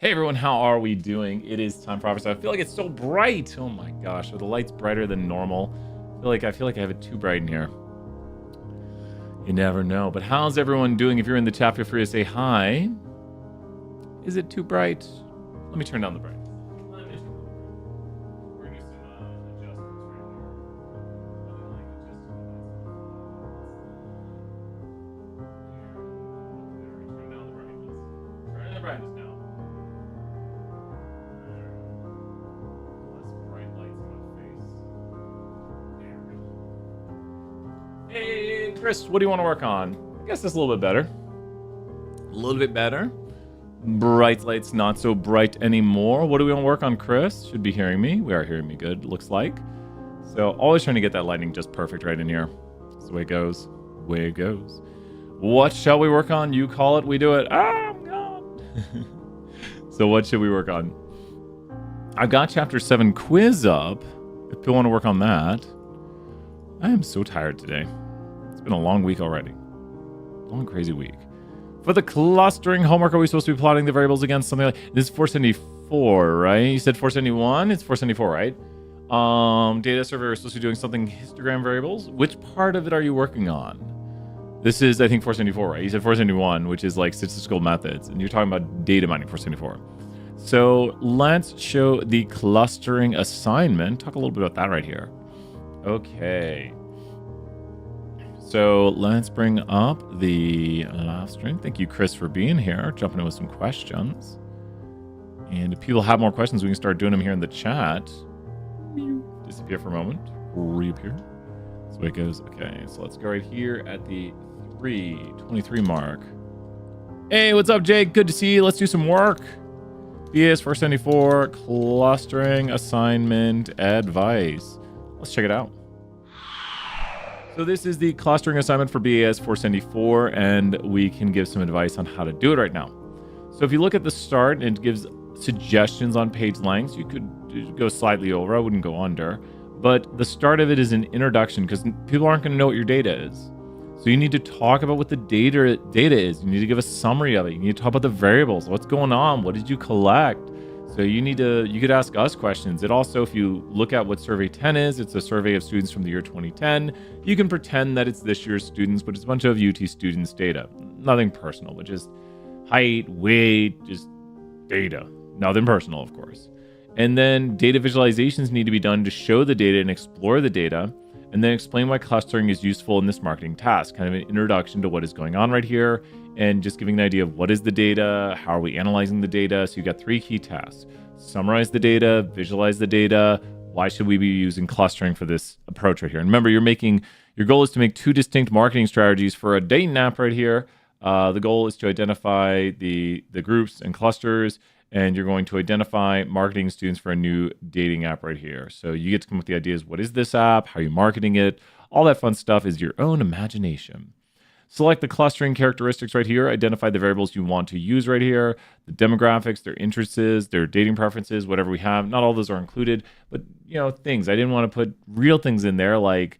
Hey everyone, how are we doing? It is time for Office. I feel like it's so bright. Oh my gosh, are the lights brighter than normal? I feel like I have it too bright in here. You never know. But how's everyone doing? If you're in the chat, feel free to say hi. Is it too bright? Let me turn down the brightness. We're gonna do some adjustments right here. Nothing like adjusting the lights. Turn down the brightness. Turn the brightness now. Hey, Chris, what do you want to work on? I guess that's a little bit better. A little bit better. Bright lights, not so bright anymore. What do we want to work on, Chris? Should be hearing me. We are hearing me good, looks like. So always trying to get that lighting just perfect right in here. That's the way it goes. Way it goes. What shall we work on? You call it, we do it. Ah, I'm gone. So what should we work on? I've got Chapter 7 quiz up. If you want to work on that. I am so tired today. It's been a long week already. Long, crazy week. For the clustering homework, are we supposed to be plotting the variables against something like... This is 474, right? You said 471? It's 474, right? Data survey, we're supposed to be doing something histogram variables. Which part of it are you working on? This is, I think, 474, right? You said 471, which is like statistical methods. And you're talking about data mining, 474. So let's show the clustering assignment. Talk a little bit about that right here. Okay. So let's bring up the live stream. Thank you, Chris, for being here, jumping in with some questions. And if people have more questions, we can start doing them here in the chat. Disappear for a moment. Reappear. So it goes. Okay, so let's go right here at the 3:23 mark. Hey, what's up, Jake? Good to see you. Let's do some work. BS 474 clustering assignment advice. Let's check it out. So this is the clustering assignment for BAS 474, and we can give some advice on how to do it right now. So if you look at the start, it gives suggestions on page lengths. You could go slightly over. I wouldn't go under. But the start of it is an introduction because people aren't going to know what your data is. So you need to talk about what the data is. You need to give a summary of it. You need to talk about the variables. What's going on? What did you collect? So you could ask us questions. It also, if you look at what Survey 10 is, it's a survey of students from the year 2010. You can pretend that it's this year's students, but it's a bunch of UT students' data. Nothing personal, but just height, weight, just data. Nothing personal, of course. And then data visualizations need to be done to show the data and explore the data, and then explain why clustering is useful in this marketing task. Kind of an introduction to what is going on right here, and just giving an idea of what is the data, how are we analyzing the data. So you got 3 key tasks. Summarize the data, visualize the data. Why should we be using clustering for this approach right here? And remember, your goal is to make 2 distinct marketing strategies for a dating app right here. The goal is to identify the groups and clusters, and you're going to identify marketing students for a new dating app right here. So you get to come up with the ideas. What is this app? How are you marketing it? All that fun stuff is your own imagination. Select the clustering characteristics right here. Identify the variables you want to use right here. The demographics, their interests, their dating preferences, whatever we have. Not all those are included, but things. I didn't want to put real things in there like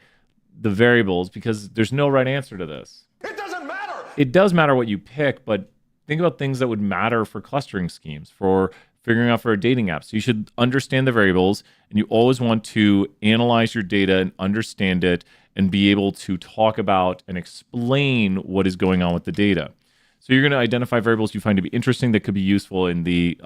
the variables because there's no right answer to this. It doesn't matter. It does matter what you pick, but think about things that would matter for clustering schemes, for figuring out for a dating app. So you should understand the variables, and you always want to analyze your data and understand it and be able to talk about and explain what is going on with the data. So you're going to identify variables you find to be interesting that could be useful in the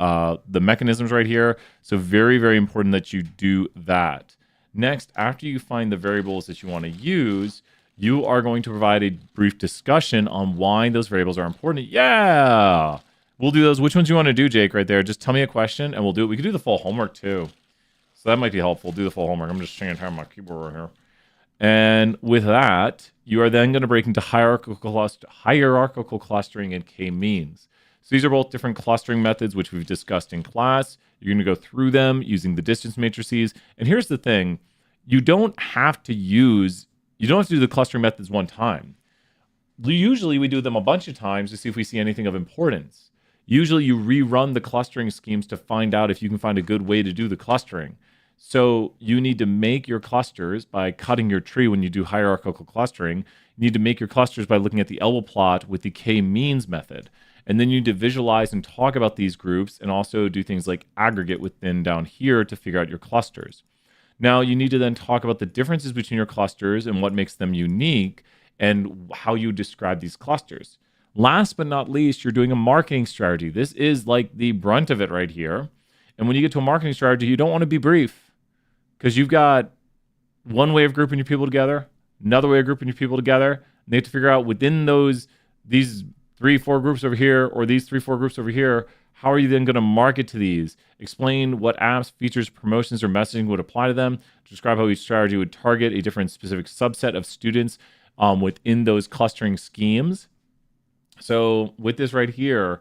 mechanisms right here. So very, very important that you do that. Next, after you find the variables that you want to use, you are going to provide a brief discussion on why those variables are important. Yeah! We'll do those. Which ones you want to do, Jake, right there? Just tell me a question, and we'll do it. We could do the full homework, too. So that might be helpful. Do the full homework. I'm just changing time on my keyboard right here. And with that, you are then going to break into hierarchical clustering and k-means. So these are both different clustering methods, which we've discussed in class. You're going to go through them using the distance matrices. And here's the thing. You don't have to do the clustering methods one time. Usually we do them a bunch of times to see if we see anything of importance. Usually you rerun the clustering schemes to find out if you can find a good way to do the clustering. So you need to make your clusters by cutting your tree when you do hierarchical clustering. You need to make your clusters by looking at the elbow plot with the k-means method. And then you need to visualize and talk about these groups and also do things like aggregate within down here to figure out your clusters. Now, you need to then talk about the differences between your clusters and what makes them unique and how you describe these clusters. Last but not least, you're doing a marketing strategy. This is like the brunt of it right here. And when you get to a marketing strategy, you don't want to be brief because you've got one way of grouping your people together, another way of grouping your people together. And they have to figure out within these 3-4 groups over here or these 3-4 groups over here, how are you then going to market to these? Explain what apps, features, promotions, or messaging would apply to them. Describe how each strategy would target a different specific subset of students within those clustering schemes. So with this right here,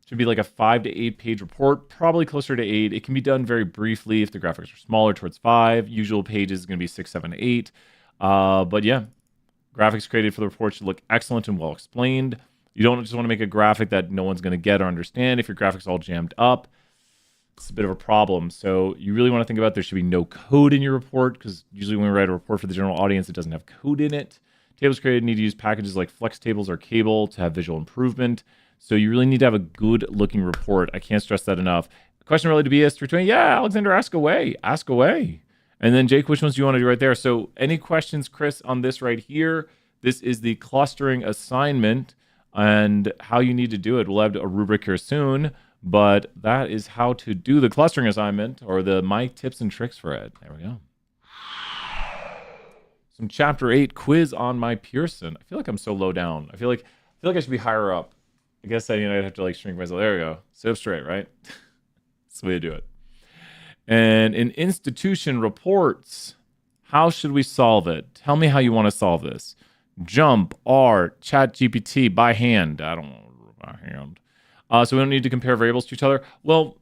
it should be like a 5 to 8 page report, probably closer to 8. It can be done very briefly if the graphics are smaller towards 5. Usual pages is going to be 6, 7, 8. But yeah, graphics created for the report should look excellent and well explained. You don't just want to make a graphic that no one's going to get or understand. If your graphics all jammed up, it's a bit of a problem. So you really want to think about there should be no code in your report because usually when we write a report for the general audience, it doesn't have code in it. Tables created need to use packages like flex tables or cable to have visual improvement. So you really need to have a good looking report. I can't stress that enough. Question related to BS320. Yeah, Alexander, ask away. Ask away. And then Jake, which ones do you want to do right there? So any questions, Chris, on this right here? This is the clustering assignment and how you need to do it. We'll have a rubric here soon, but that is how to do the clustering assignment or the my tips and tricks for it. There we go. Some chapter 8 quiz on MyPearson. I feel like I'm so low down. I feel like I should be higher up. I guess I'd have to like shrink myself. There we go. Sit up straight, right? That's the way to do it. And in institution reports, how should we solve it? Tell me how you want to solve this. Jump, R, Chat GPT, by hand. I don't know, by hand. So we don't need to compare variables to each other. Well,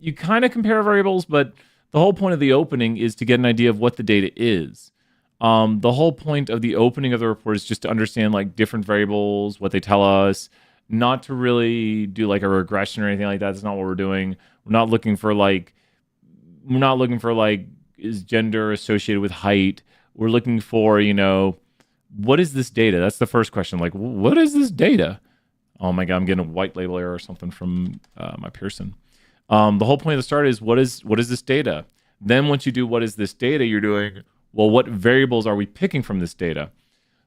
you kind of compare variables, but the whole point of the opening is to get an idea of what the data is. The whole point of the opening of the report is just to understand like different variables, what they tell us, not to really do like a regression or anything like that. That's not what we're doing. We're not looking for like, is gender associated with height? We're looking for, what is this data? That's the first question. Like, what is this data? Oh my God, I'm getting a white label error or something from MyPearson. The whole point of the start is what is this data? Then once you do what is this data, you're doing, well, what variables are we picking from this data?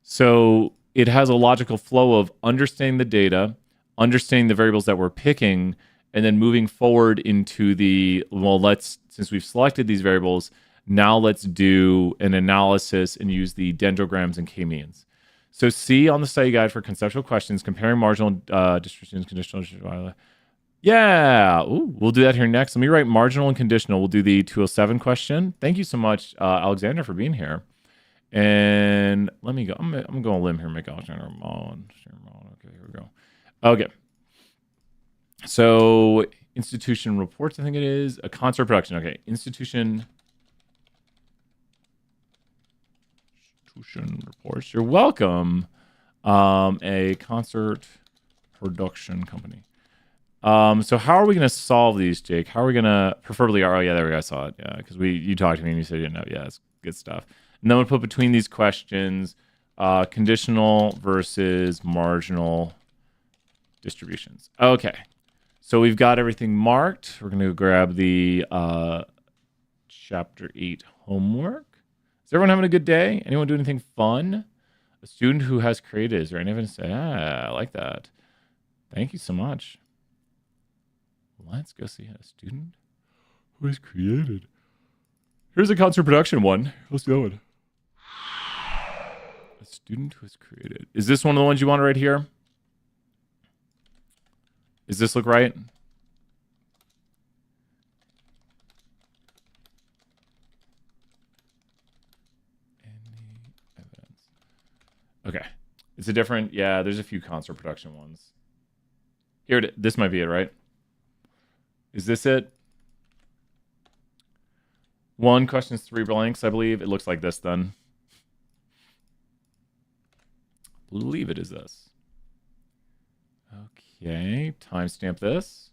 So it has a logical flow of understanding the data, understanding the variables that we're picking, and then moving forward into since we've selected these variables, now let's do an analysis and use the dendrograms and k-means. So see on the study guide for conceptual questions, comparing marginal distributions, conditional. Yeah, we'll do that here next. Let me write marginal and conditional. We'll do the 207 question. Thank you so much, Alexander, for being here. And let me go. I'm going to limb here. Make Alexander Mullen. Okay, here we go. Okay. So institution reports, I think it is. A concert production. Okay, institution reports. You're welcome. A concert production company. So how are we going to solve these, Jake? How are we going to, preferably, oh yeah, there we go, I saw it. Yeah, because you talked to me and you said you didn't know. Yeah, it's good stuff. And then we'll put between these questions, conditional versus marginal distributions. Okay, so we've got everything marked. We're going to grab the chapter 8 homework. Is everyone having a good day? Anyone do anything fun? A student who has created, is there any evidence? I like that. Thank you so much. Let's go see a student who has created. Here's a concert production one. Let's go in. A student who has created. Is this one of the ones you want right here? Does this look right? Any evidence? Okay. It's a different, yeah, there's a few concert production ones. Here, this might be it, right? Is this it? 1 questions, 3 blanks, I believe. It looks like this then. I believe it is this. Okay, timestamp this.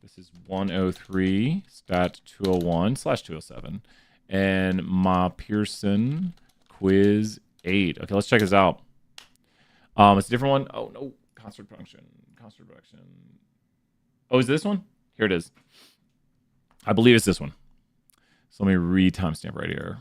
This is 103 stat 201/207. And MyPearson quiz 8. Okay, let's check this out. It's a different one. Oh no, concert production. Oh, is this one? Here it is. I believe it's this one. So let me re-timestamp right here.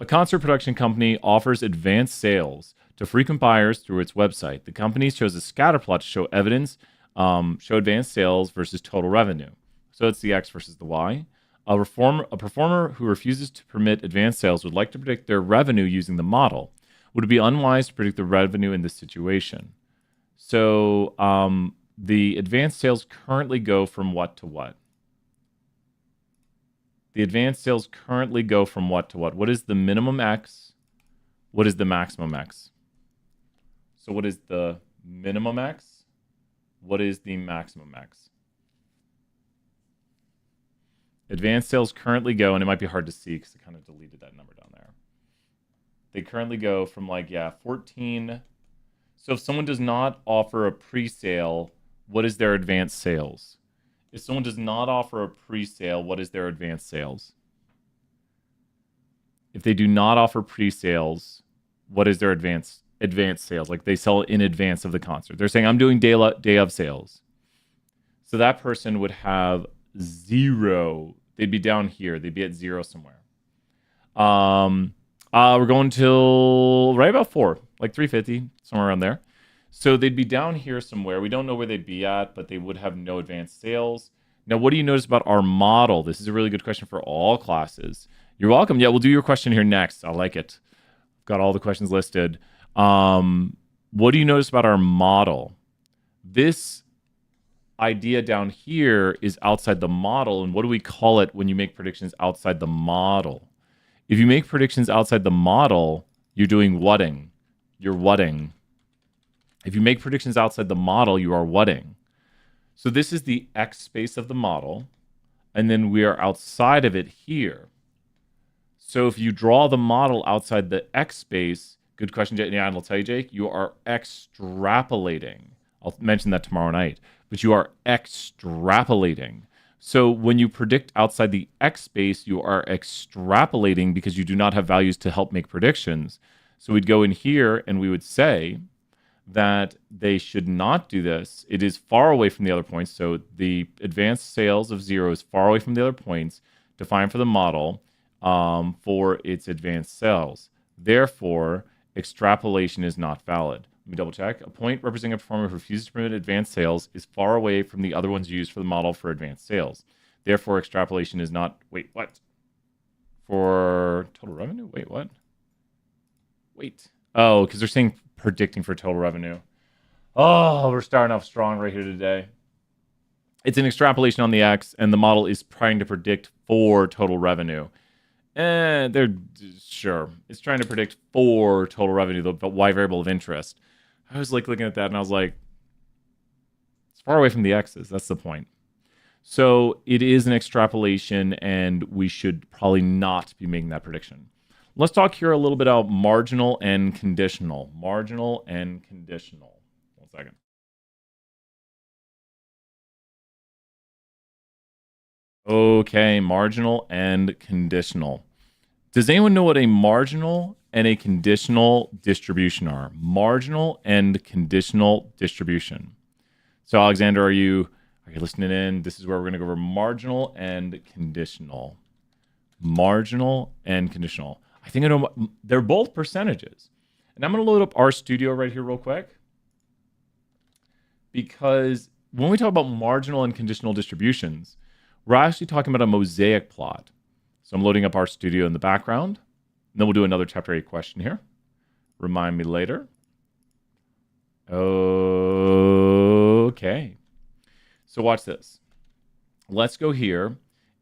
A concert production company offers advanced sales to frequent buyers through its website. The company shows a scatter plot to show evidence, show advanced sales versus total revenue. So it's the X versus the Y. A performer who refuses to permit advanced sales would like to predict their revenue using the model. Would it be unwise to predict the revenue in this situation? So the advanced sales currently go from what to what? The advanced sales currently go from what to what? What is the minimum X? What is the maximum X? So what is the minimum X? What is the maximum X? Advanced sales currently go, and it might be hard to see because I kind of deleted that number down there. They currently go from 14. So if someone does not offer a pre-sale, what is their advanced sales? If someone does not offer a pre-sale, what is their advanced sales? If they do not offer pre-sales, what is their advanced sales? Like they sell in advance of the concert. They're saying, I'm doing day of sales. So that person would have 0. They'd be down here. They'd be at 0 somewhere. We're going till right about 4, like 350, somewhere around there. So they'd be down here somewhere. We don't know where they'd be at, but they would have no advanced sales. Now, what do you notice about our model? This is a really good question for all classes. You're welcome. Yeah, we'll do your question here next. I like it. Got all the questions listed. What do you notice about our model? This idea down here is outside the model. And what do we call it when you make predictions outside the model? If you make predictions outside the model, you're doing whatting. You're whatting. If you make predictions outside the model, you are whatting. So this is the X space of the model, and then we are outside of it here. So if you draw the model outside the X space, good question, Jake. Yeah, and I'll tell you, Jake, you are extrapolating. I'll mention that tomorrow night, but you are extrapolating. So when you predict outside the X space, you are extrapolating because you do not have values to help make predictions. So we'd go in here and we would say that they should not do this. It is far away from the other points. So the advanced sales of 0 is far away from the other points defined for the model for its advanced sales. Therefore, extrapolation is not valid. Let me double check. A point representing a performer who refuses to permit advanced sales is far away from the other ones used for the model for advanced sales. Therefore, extrapolation is not... Wait, what? For total revenue? Wait, what? Wait. Oh, because they're saying predicting for total revenue. Oh, we're starting off strong right here today. It's an extrapolation on the X, and the model is trying to predict for total revenue. They're sure. It's trying to predict for total revenue, the Y variable of interest. I was like looking at that, and I was like, it's far away from the X's. That's the point. So it is an extrapolation, and we should probably not be making that prediction. Let's talk here a little bit about marginal and conditional. Marginal and conditional. 1 second. Okay, marginal and conditional. Does anyone know what a marginal and a conditional distribution are? Marginal and conditional distribution. So, Alexander, are you listening in? This is where we're going to go over marginal and conditional. Marginal and conditional. I think I know. They're both percentages. And I'm going to load up RStudio right here real quick. Because when we talk about marginal and conditional distributions, we're actually talking about a mosaic plot. So I'm loading up RStudio in the background. And then we'll do another Chapter 8 question here. Remind me later. Okay. So watch this. Let's go here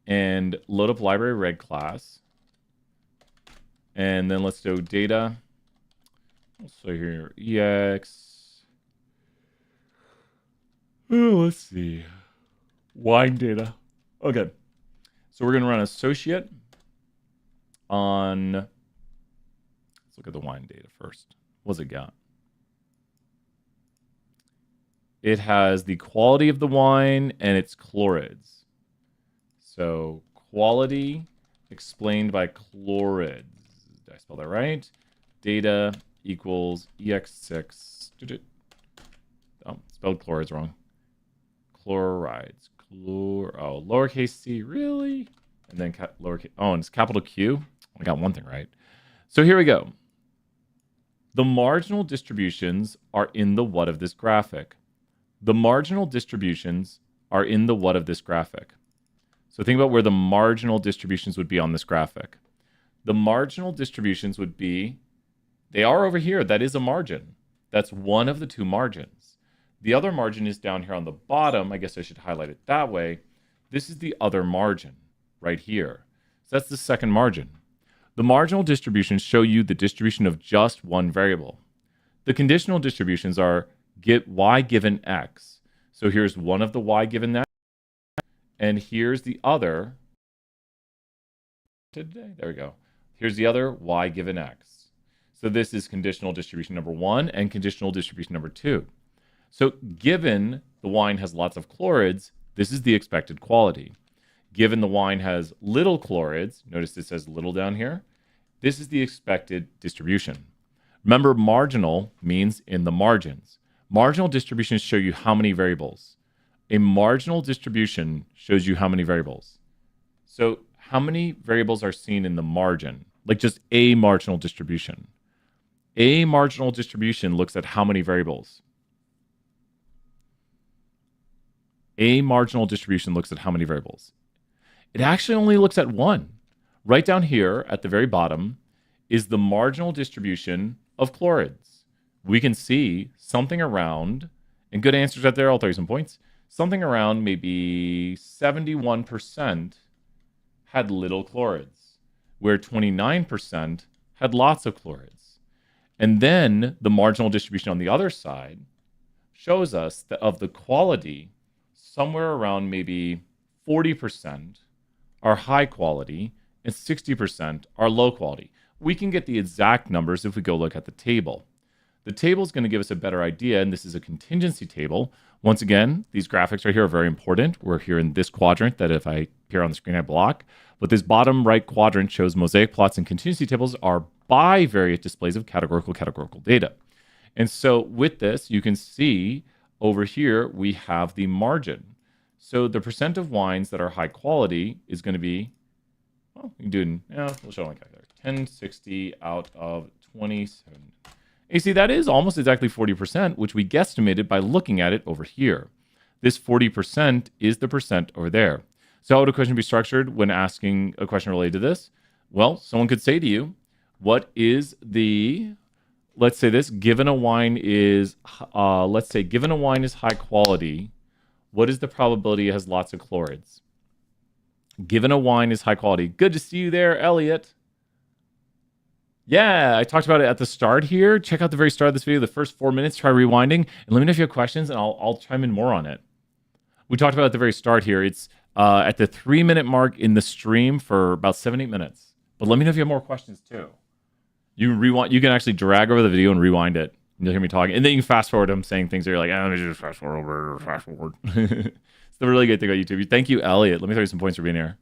and load up library reg class. And then let's do data. So here, EX. Oh, let's see. Wine data. Okay. So we're going to run associate on, let's look at the wine data first. What's it got? It has the quality of the wine and its chlorids. So quality explained by chlorids. Did I spell that right? Data equals EX6 Oh, spelled chlorides wrong. Chlorides. Lowercase c, really? And then lowercase. Oh, and it's capital Q. I got one thing right. So here we go. The marginal distributions are in the what of this graphic. The marginal distributions are in the what of this graphic. So think about where the marginal distributions would be on this graphic. The marginal distributions would be, they are over here. That is a margin. That's one of the two margins. The other margin is down here on the bottom. I guess I should highlight it that way. This is the other margin right here. So that's the second margin. The marginal distributions show you the distribution of just one variable. The conditional distributions are y given x. So here's one of the y given that, and here's the other. There we go. Here's the other y given x. So this is conditional distribution number 1 and conditional distribution number 2. So given the wine has lots of chlorides, this is the expected quality. Given the wine has little chlorides, notice this says little down here, this is the expected distribution. Remember, marginal means in the margins. Marginal distributions show you how many variables. A marginal distribution shows you how many variables. So how many variables are seen in the margin? Like just a marginal distribution. A marginal distribution looks at how many variables? A marginal distribution looks at how many variables? It actually only looks at one. Right down here at the very bottom is the marginal distribution of chlorides. We can see something around, and good answers right there, I'll throw you some points, something around maybe 71% had little chlorides, where 29% had lots of chlorides. And then the marginal distribution on the other side shows us that of the quality, somewhere around maybe 40% are high quality and 60% are low quality. We can get the exact numbers if we go look at the table. The table is going to give us a better idea, and this is a contingency table. Once again, these graphics right here are very important. We're here in this quadrant that if I appear on the screen, I block. But this bottom right quadrant shows mosaic plots, and contingency tables are bivariate displays of categorical data. And so with this, you can see over here, we have the margin. So the percent of wines that are high quality is going to be, well, we can do it, we'll show it on the calculator. 1060 out of 27. You see, that is almost exactly 40%, which we guesstimated by looking at it over here. This 40% is the percent over there. So how would a question be structured when asking a question related to this? Well, someone could say to you, what is the, let's say this, given a wine is high quality, what is the probability it has lots of chlorides? Given a wine is high quality. Good to see you there, Elliot. Yeah, I talked about it at the start here. Check out the very start of this video, the first 4 minutes, try rewinding, and let me know if you have questions, and I'll chime in more on it. We talked about it at the very start here. It's at the 3-minute mark in the stream for about 7-8 minutes. But let me know if you have more questions too. You can actually drag over the video and rewind it. And you'll hear me talking. And then you can fast forward them saying things that you're like, let me just fast forward. It's the really good thing about YouTube. Thank you, Elliot. Let me throw you some points for being here.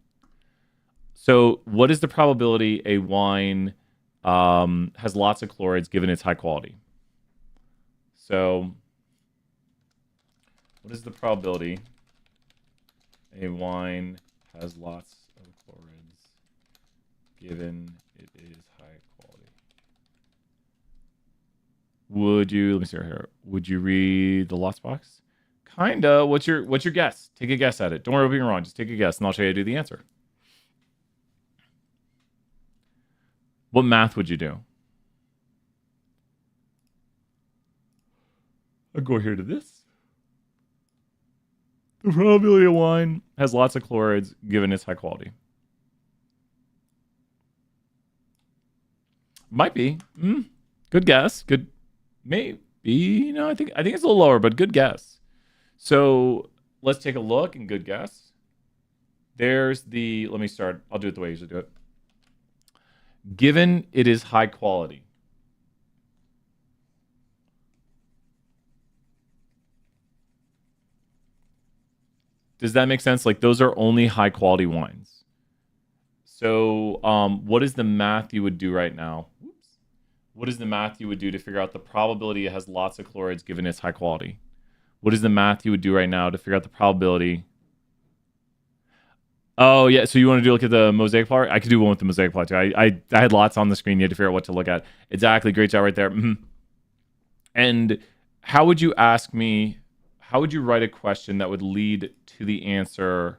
So what is the probability a wine has lots of chlorides given its high quality? So what is the probability a wine has lots of chlorides given it is high quality? Let me see right here. Would you read the lots box? Kinda. What's your guess? Take a guess at it. Don't worry about being wrong. Just take a guess, and I'll show you how to do the answer. What math would you do? I'll go here to this. The probability of wine has lots of chlorides given its high quality. Might be. Good guess. Good. Maybe. No, I think it's a little lower, but good guess. So let's take a look and good guess. There's the, let me start. I'll do it the way I usually do it. Given it is high quality. Does that make sense? Like those are only high quality wines. So what is the math you would do right now? What is the math you would do to figure out the probability it has lots of chlorides given its high quality? What is the math you would do right now to figure out the probability? Oh, yeah. So you want to do look at the mosaic plot? I could do one with the mosaic plot too. I had lots on the screen. You had to figure out what to look at. Exactly. Great job right there. And how would you ask me, how would you write a question that would lead to the answer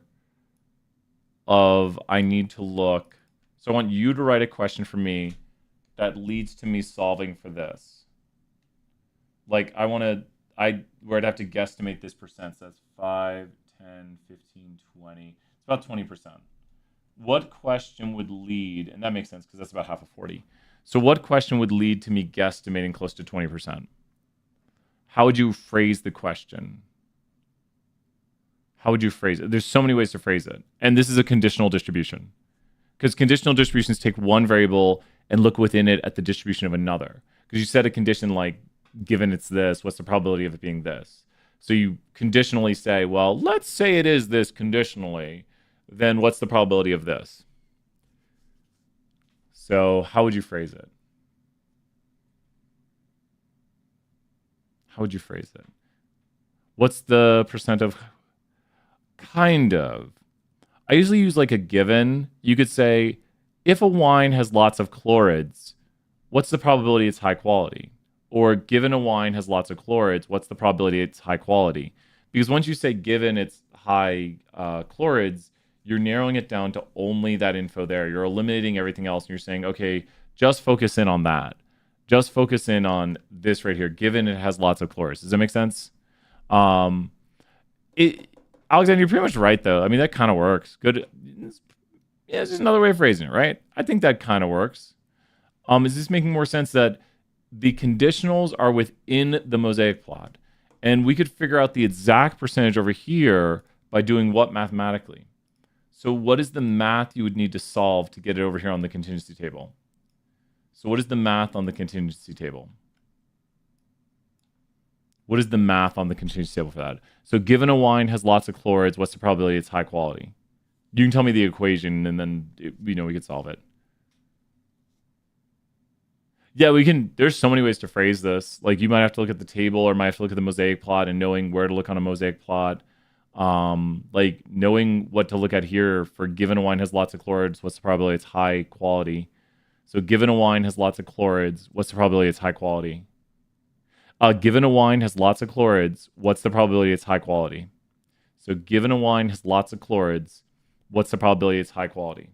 of I need to look? So I want you to write a question for me that leads to me solving for this. Like where I'd have to guesstimate this percent. So that's 5, 10, 15, 20. It's about 20%. What question would lead, and that makes sense because that's about half of 40. So what question would lead to me guesstimating close to 20%? How would you phrase the question? How would you phrase it? There's so many ways to phrase it. And this is a conditional distribution. Because conditional distributions take one variable and look within it at the distribution of another. Because you set a condition like, given it's this, what's the probability of it being this? So you conditionally say, well, let's say it is this conditionally, then what's the probability of this? So how would you phrase it? How would you phrase it? What's the percent of? Kind of. I usually use like a given. You could say, if a wine has lots of chlorids, what's the probability it's high quality? Or given a wine has lots of chlorids, what's the probability it's high quality? Because once you say given it's high chlorids, you're narrowing it down to only that info there. You're eliminating everything else, and you're saying, okay, just focus in on that. Just focus in on this right here, given it has lots of chlorids. Does that make sense? Alexander, you're pretty much right, though. I mean, that kind of works. Good. Yeah, it's just another way of phrasing it, right? I think that kind of works. Is this making more sense that the conditionals are within the mosaic plot, and we could figure out the exact percentage over here by doing what mathematically? So what is the math you would need to solve to get it over here on the contingency table? So what is the math on the contingency table? What is the math on the contingency table for that? So given a wine has lots of chlorids, what's the probability it's high quality? You can tell me the equation, and then we could solve it. Yeah, we can. There's so many ways to phrase this. Like, you might have to look at the table, or might have to look at the mosaic plot, and knowing where to look on a mosaic plot. Like knowing what to look at here for given a wine has lots of chlorids, what's the probability it's high quality? So given a wine has lots of chlorids, what's the probability it's high quality? Given a wine has lots of chlorids, what's the probability it's high quality? So given a wine has lots of chlorids, what's the probability it's high quality?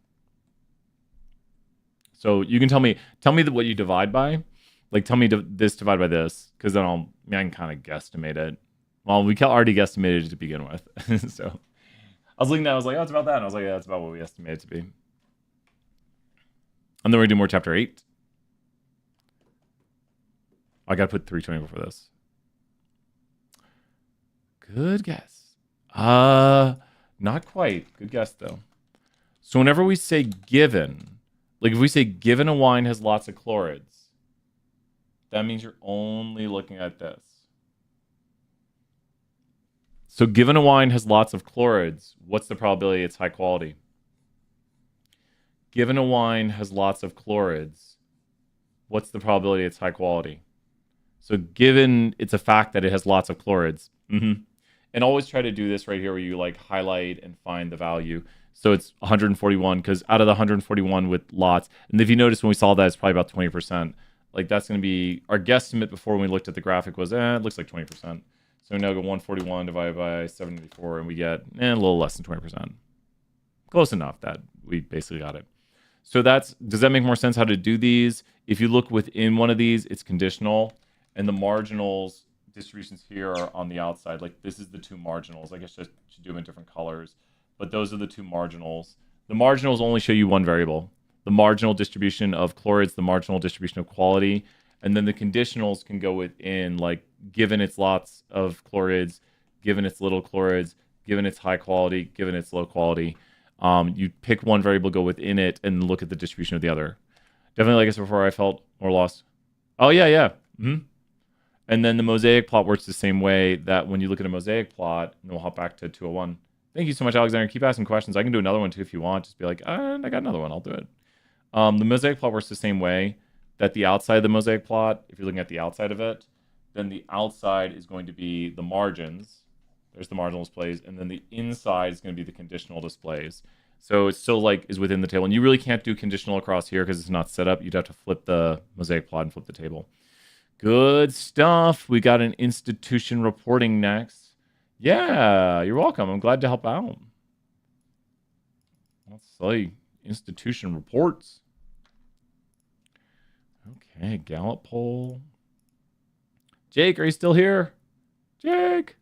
So you can tell me what you divide by. Like, tell me this divided by this, because then I can kind of guesstimate it. Well, we already guesstimated it to begin with. So I was looking at it, I was like, oh, it's about that. And I was like, yeah, that's about what we estimated it to be. And then we're going to do more chapter 8. I got to put 320 before this. Good guess. Not quite. Good guess, though. So whenever we say given, like if we say given a wine has lots of chlorids, that means you're only looking at this. So given a wine has lots of chlorids, what's the probability it's high quality? Given a wine has lots of chlorids, what's the probability it's high quality? So given it's a fact that it has lots of chlorids. And always try to do this right here where you like highlight and find the value. So it's 141, because out of the 141 with lots, and if you notice when we saw that, it's probably about 20%. Like that's going to be, our guesstimate before we looked at the graphic was, it looks like 20%. So we now go 141 divided by 74, and we get a little less than 20%. Close enough that we basically got it. So does that make more sense how to do these? If you look within one of these, it's conditional, and the marginals distributions here are on the outside. Like this is the two marginals. I guess I should do them in different colors, but those are the two marginals. The marginals only show you one variable: the marginal distribution of chlorids, the marginal distribution of quality, and then the conditionals can go within, like given it's lots of chlorids, given it's little chlorids, given it's high quality, given it's low quality. You pick one variable, go within it, and look at the distribution of the other. Definitely, like I said before, I felt more lost. Oh yeah. And then the mosaic plot works the same way, that when you look at a mosaic plot, and we'll hop back to 201. Thank you so much, Alexander. Keep asking questions. I can do another one too if you want. Just be like, I got another one. I'll do it. The mosaic plot works the same way, that the outside of the mosaic plot, if you're looking at the outside of it, then the outside is going to be the margins. There's the marginal displays, and then the inside is going to be the conditional displays. So it still like is within the table, and you really can't do conditional across here because it's not set up. You'd have to flip the mosaic plot and flip the table. Good stuff. We got an institution reporting next. Yeah, you're welcome. I'm glad to help out. Let's see. Institution reports. Okay, Gallup poll. Jake, are you still here? Jake.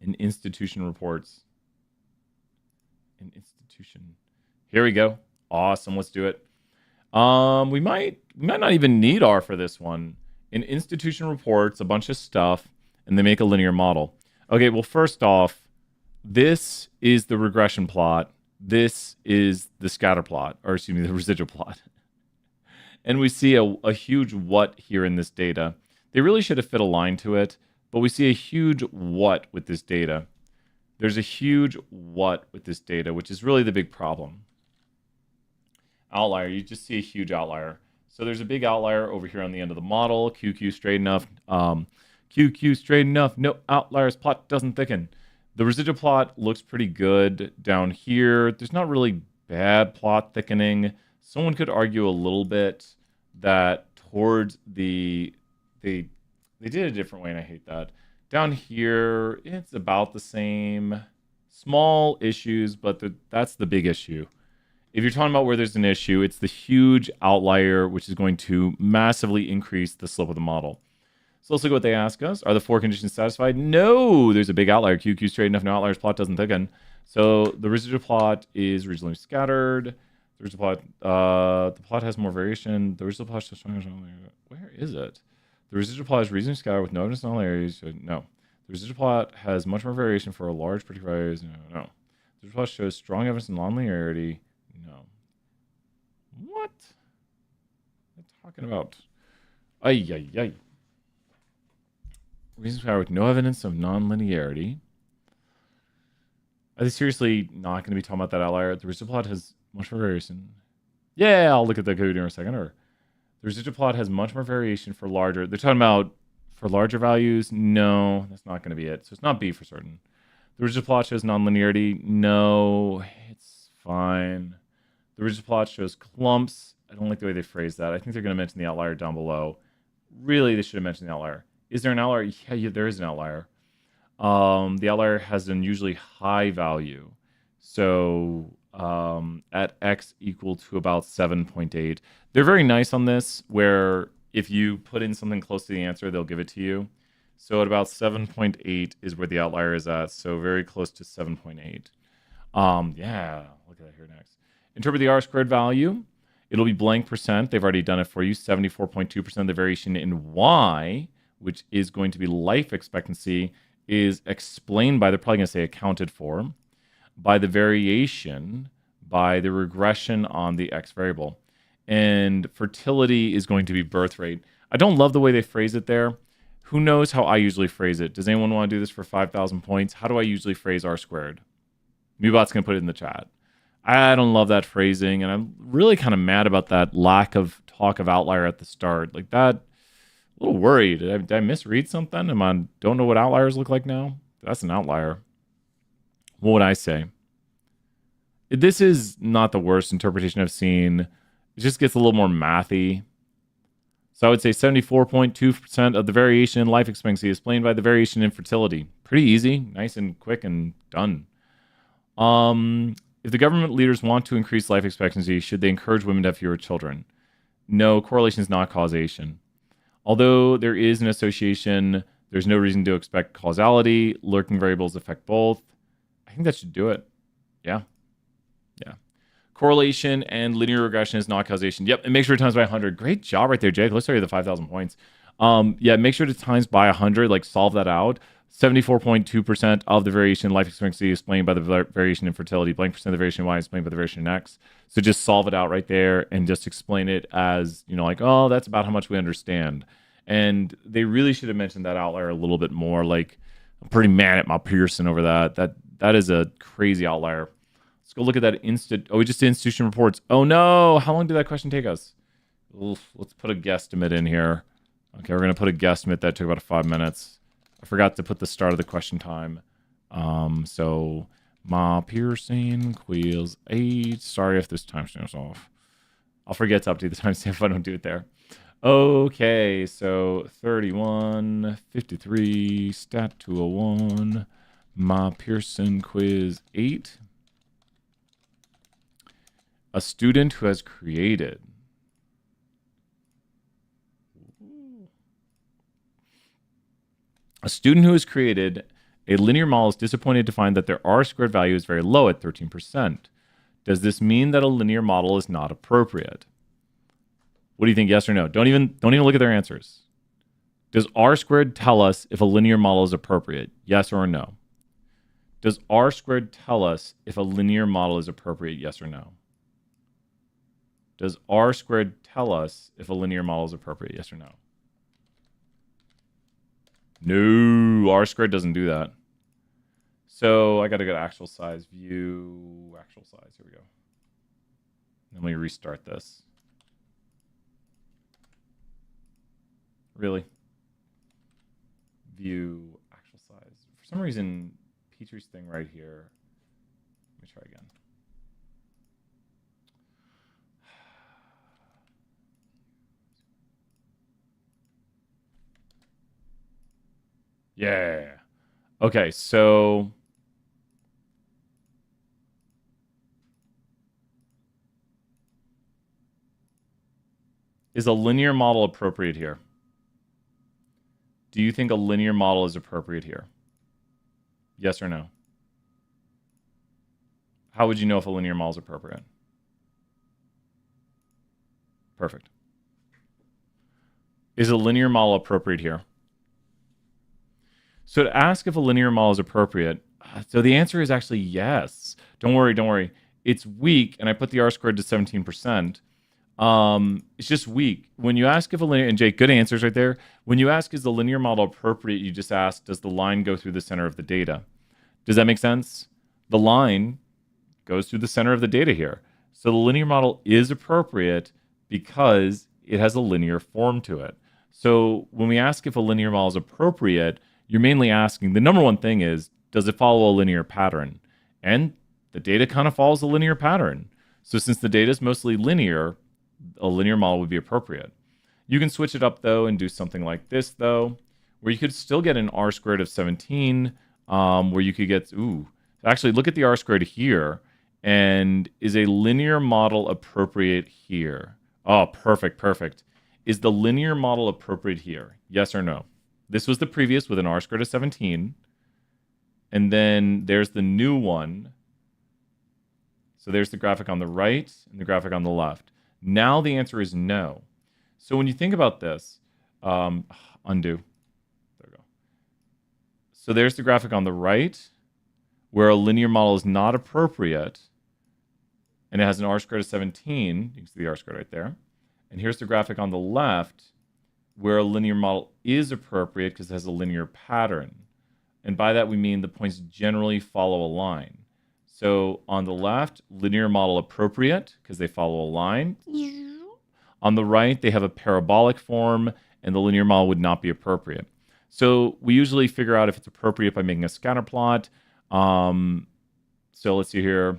An institution reports. An institution. Here we go. Awesome. Let's do it. We might not even need R for this one. An institution reports a bunch of stuff, and they make a linear model. Okay, well, first off, this is the regression plot. This is the scatter plot, or excuse me, the residual plot. And we see a huge what here in this data. They really should have fit a line to it, but we see a huge what with this data. There's a huge what with this data, which is really the big problem. Outlier, you just see a huge outlier. So there's a big outlier over here on the end of the model. QQ straight enough. QQ straight enough. No outliers. Plot doesn't thicken. The residual plot looks pretty good down here. There's not really bad plot thickening. Someone could argue a little bit that towards they did a different way, and I hate that. Down here, it's about the same. Small issues, but that's the big issue. If you're talking about where there's an issue, it's the huge outlier, which is going to massively increase the slope of the model. So let's look at what they ask us. Are the four conditions satisfied? No, there's a big outlier. QQ straight enough, no outliers, plot doesn't thicken. So the residual plot is regionally scattered. The residual plot, the plot has more variation. The residual plot shows stronger. Where is it? The residual plot is regionally scattered with no evidence in all areas. No. The residual plot has much more variation for a large particular areas. No. The residual plot shows strong evidence in nonlinearity. No. What? What are you talking about? Ay. Reasons power with no evidence of nonlinearity. Are they seriously not going to be talking about that outlier? The residual plot has much more variation. Yeah, I'll look at the code in a second. Or the residual plot has much more variation for larger. They're talking about for larger values. No, that's not going to be it. So it's not B for certain. The residual plot shows nonlinearity. No, it's fine. The residual plot shows clumps. I don't like the way they phrase that. I think they're going to mention the outlier down below. Really, they should have mentioned the outlier. Is there an outlier? Yeah, there is an outlier. The outlier has an unusually high value. So at x equal to about 7.8. They're very nice on this, where if you put in something close to the answer, they'll give it to you. So at about 7.8 is where the outlier is at. So very close to 7.8. Yeah, look at that here next. Interpret the R-squared value. It'll be blank percent. They've already done it for you. 74.2% of the variation in Y, which is going to be life expectancy, is explained by, they're probably going to say accounted for, by the variation, by the regression on the X variable. And fertility is going to be birth rate. I don't love the way they phrase it there. Who knows how I usually phrase it? Does anyone want to do this for 5,000 points? How do I usually phrase R squared? Mubot's going to put it in the chat. I don't love that phrasing, and I'm really kind of mad about that lack of talk of outlier at the start. Like that, a little worried. Did I misread something? Don't know what outliers look like now? That's an outlier. What would I say? This is not the worst interpretation I've seen. It just gets a little more mathy. So I would say 74.2% of the variation in life expectancy is explained by the variation in fertility. Pretty easy, nice and quick and done. If the government leaders want to increase life expectancy, should they encourage women to have fewer children? No, correlation is not causation. Although there is an association, there's no reason to expect causality. Lurking variables affect both. I think that should do it. Yeah. Correlation and linear regression is not causation. Yep, and make sure it times by 100. Great job right there, Jake. Let's show you the 5,000 points. Yeah, make sure to times by 100, like solve that out. 74.2% of the variation in life expectancy is explained by the variation in fertility. Blank percent of the variation in Y is explained by the variation in X. So just solve it out right there and just explain it as, like, oh, that's about how much we understand. And they really should have mentioned that outlier a little bit more. Like, I'm pretty mad at MyPearson over that. That is a crazy outlier. Let's go look at that we just did institution reports. Oh no, how long did that question take us? Oof, let's put a guesstimate in here. Okay, we're going to put a guesstimate that took about 5 minutes. I forgot to put the start of the question time. So MyPearson quiz 8. Sorry if this timestamp's off. I'll forget to update the timestamp if I don't do it there. Okay, so 31, 53, stat 201, MyPearson quiz 8. A student who has created. A student who has created a linear model is disappointed to find that their R-squared value is very low at 13%. Does this mean that a linear model is not appropriate? What do you think, yes or no? Don't even look at their answers. Does R-squared tell us if a linear model is appropriate? Yes or no? Does R-squared tell us if a linear model is appropriate? Yes or no? Does R-squared tell us if a linear model is appropriate? Yes or no? No, R-squared doesn't do that. So I got to go to actual size view, actual size. Here we go. Let me restart this. Really? View, actual size. For some reason, Peter's thing right here. Let me try again. Yeah. Okay, so is a linear model appropriate here? Do you think a linear model is appropriate here? Yes or no? How would you know if a linear model is appropriate? Perfect. Is a linear model appropriate here? So to ask if a linear model is appropriate, so the answer is actually yes. Don't worry. It's weak, and I put the R-squared to 17%. It's just weak. When you ask if a linear, and Jake, good answers right there. When you ask, is the linear model appropriate, you just ask, does the line go through the center of the data? Does that make sense? The line goes through the center of the data here. So the linear model is appropriate because it has a linear form to it. So when we ask if a linear model is appropriate, you're mainly asking, the number one thing is, does it follow a linear pattern? And the data kind of follows a linear pattern. So since the data is mostly linear, a linear model would be appropriate. You can switch it up, though, and do something like this, though, where you could still get an R-squared of 17, where you could get, actually, look at the R-squared here, and is a linear model appropriate here? Oh, perfect. Is the linear model appropriate here? Yes or no? This was the previous with an R-squared of 17, and then there's the new one. So there's the graphic on the right and the graphic on the left. Now the answer is no. So when you think about this, undo. There we go. So there's the graphic on the right where a linear model is not appropriate and it has an R-squared of 17. You can see the R-squared right there. And here's the graphic on the left where a linear model is appropriate because it has a linear pattern. And by that we mean the points generally follow a line. So on the left, linear model appropriate because they follow a line. On the right, they have a parabolic form and the linear model would not be appropriate. So we usually figure out if it's appropriate by making a scatter plot. So let's see here.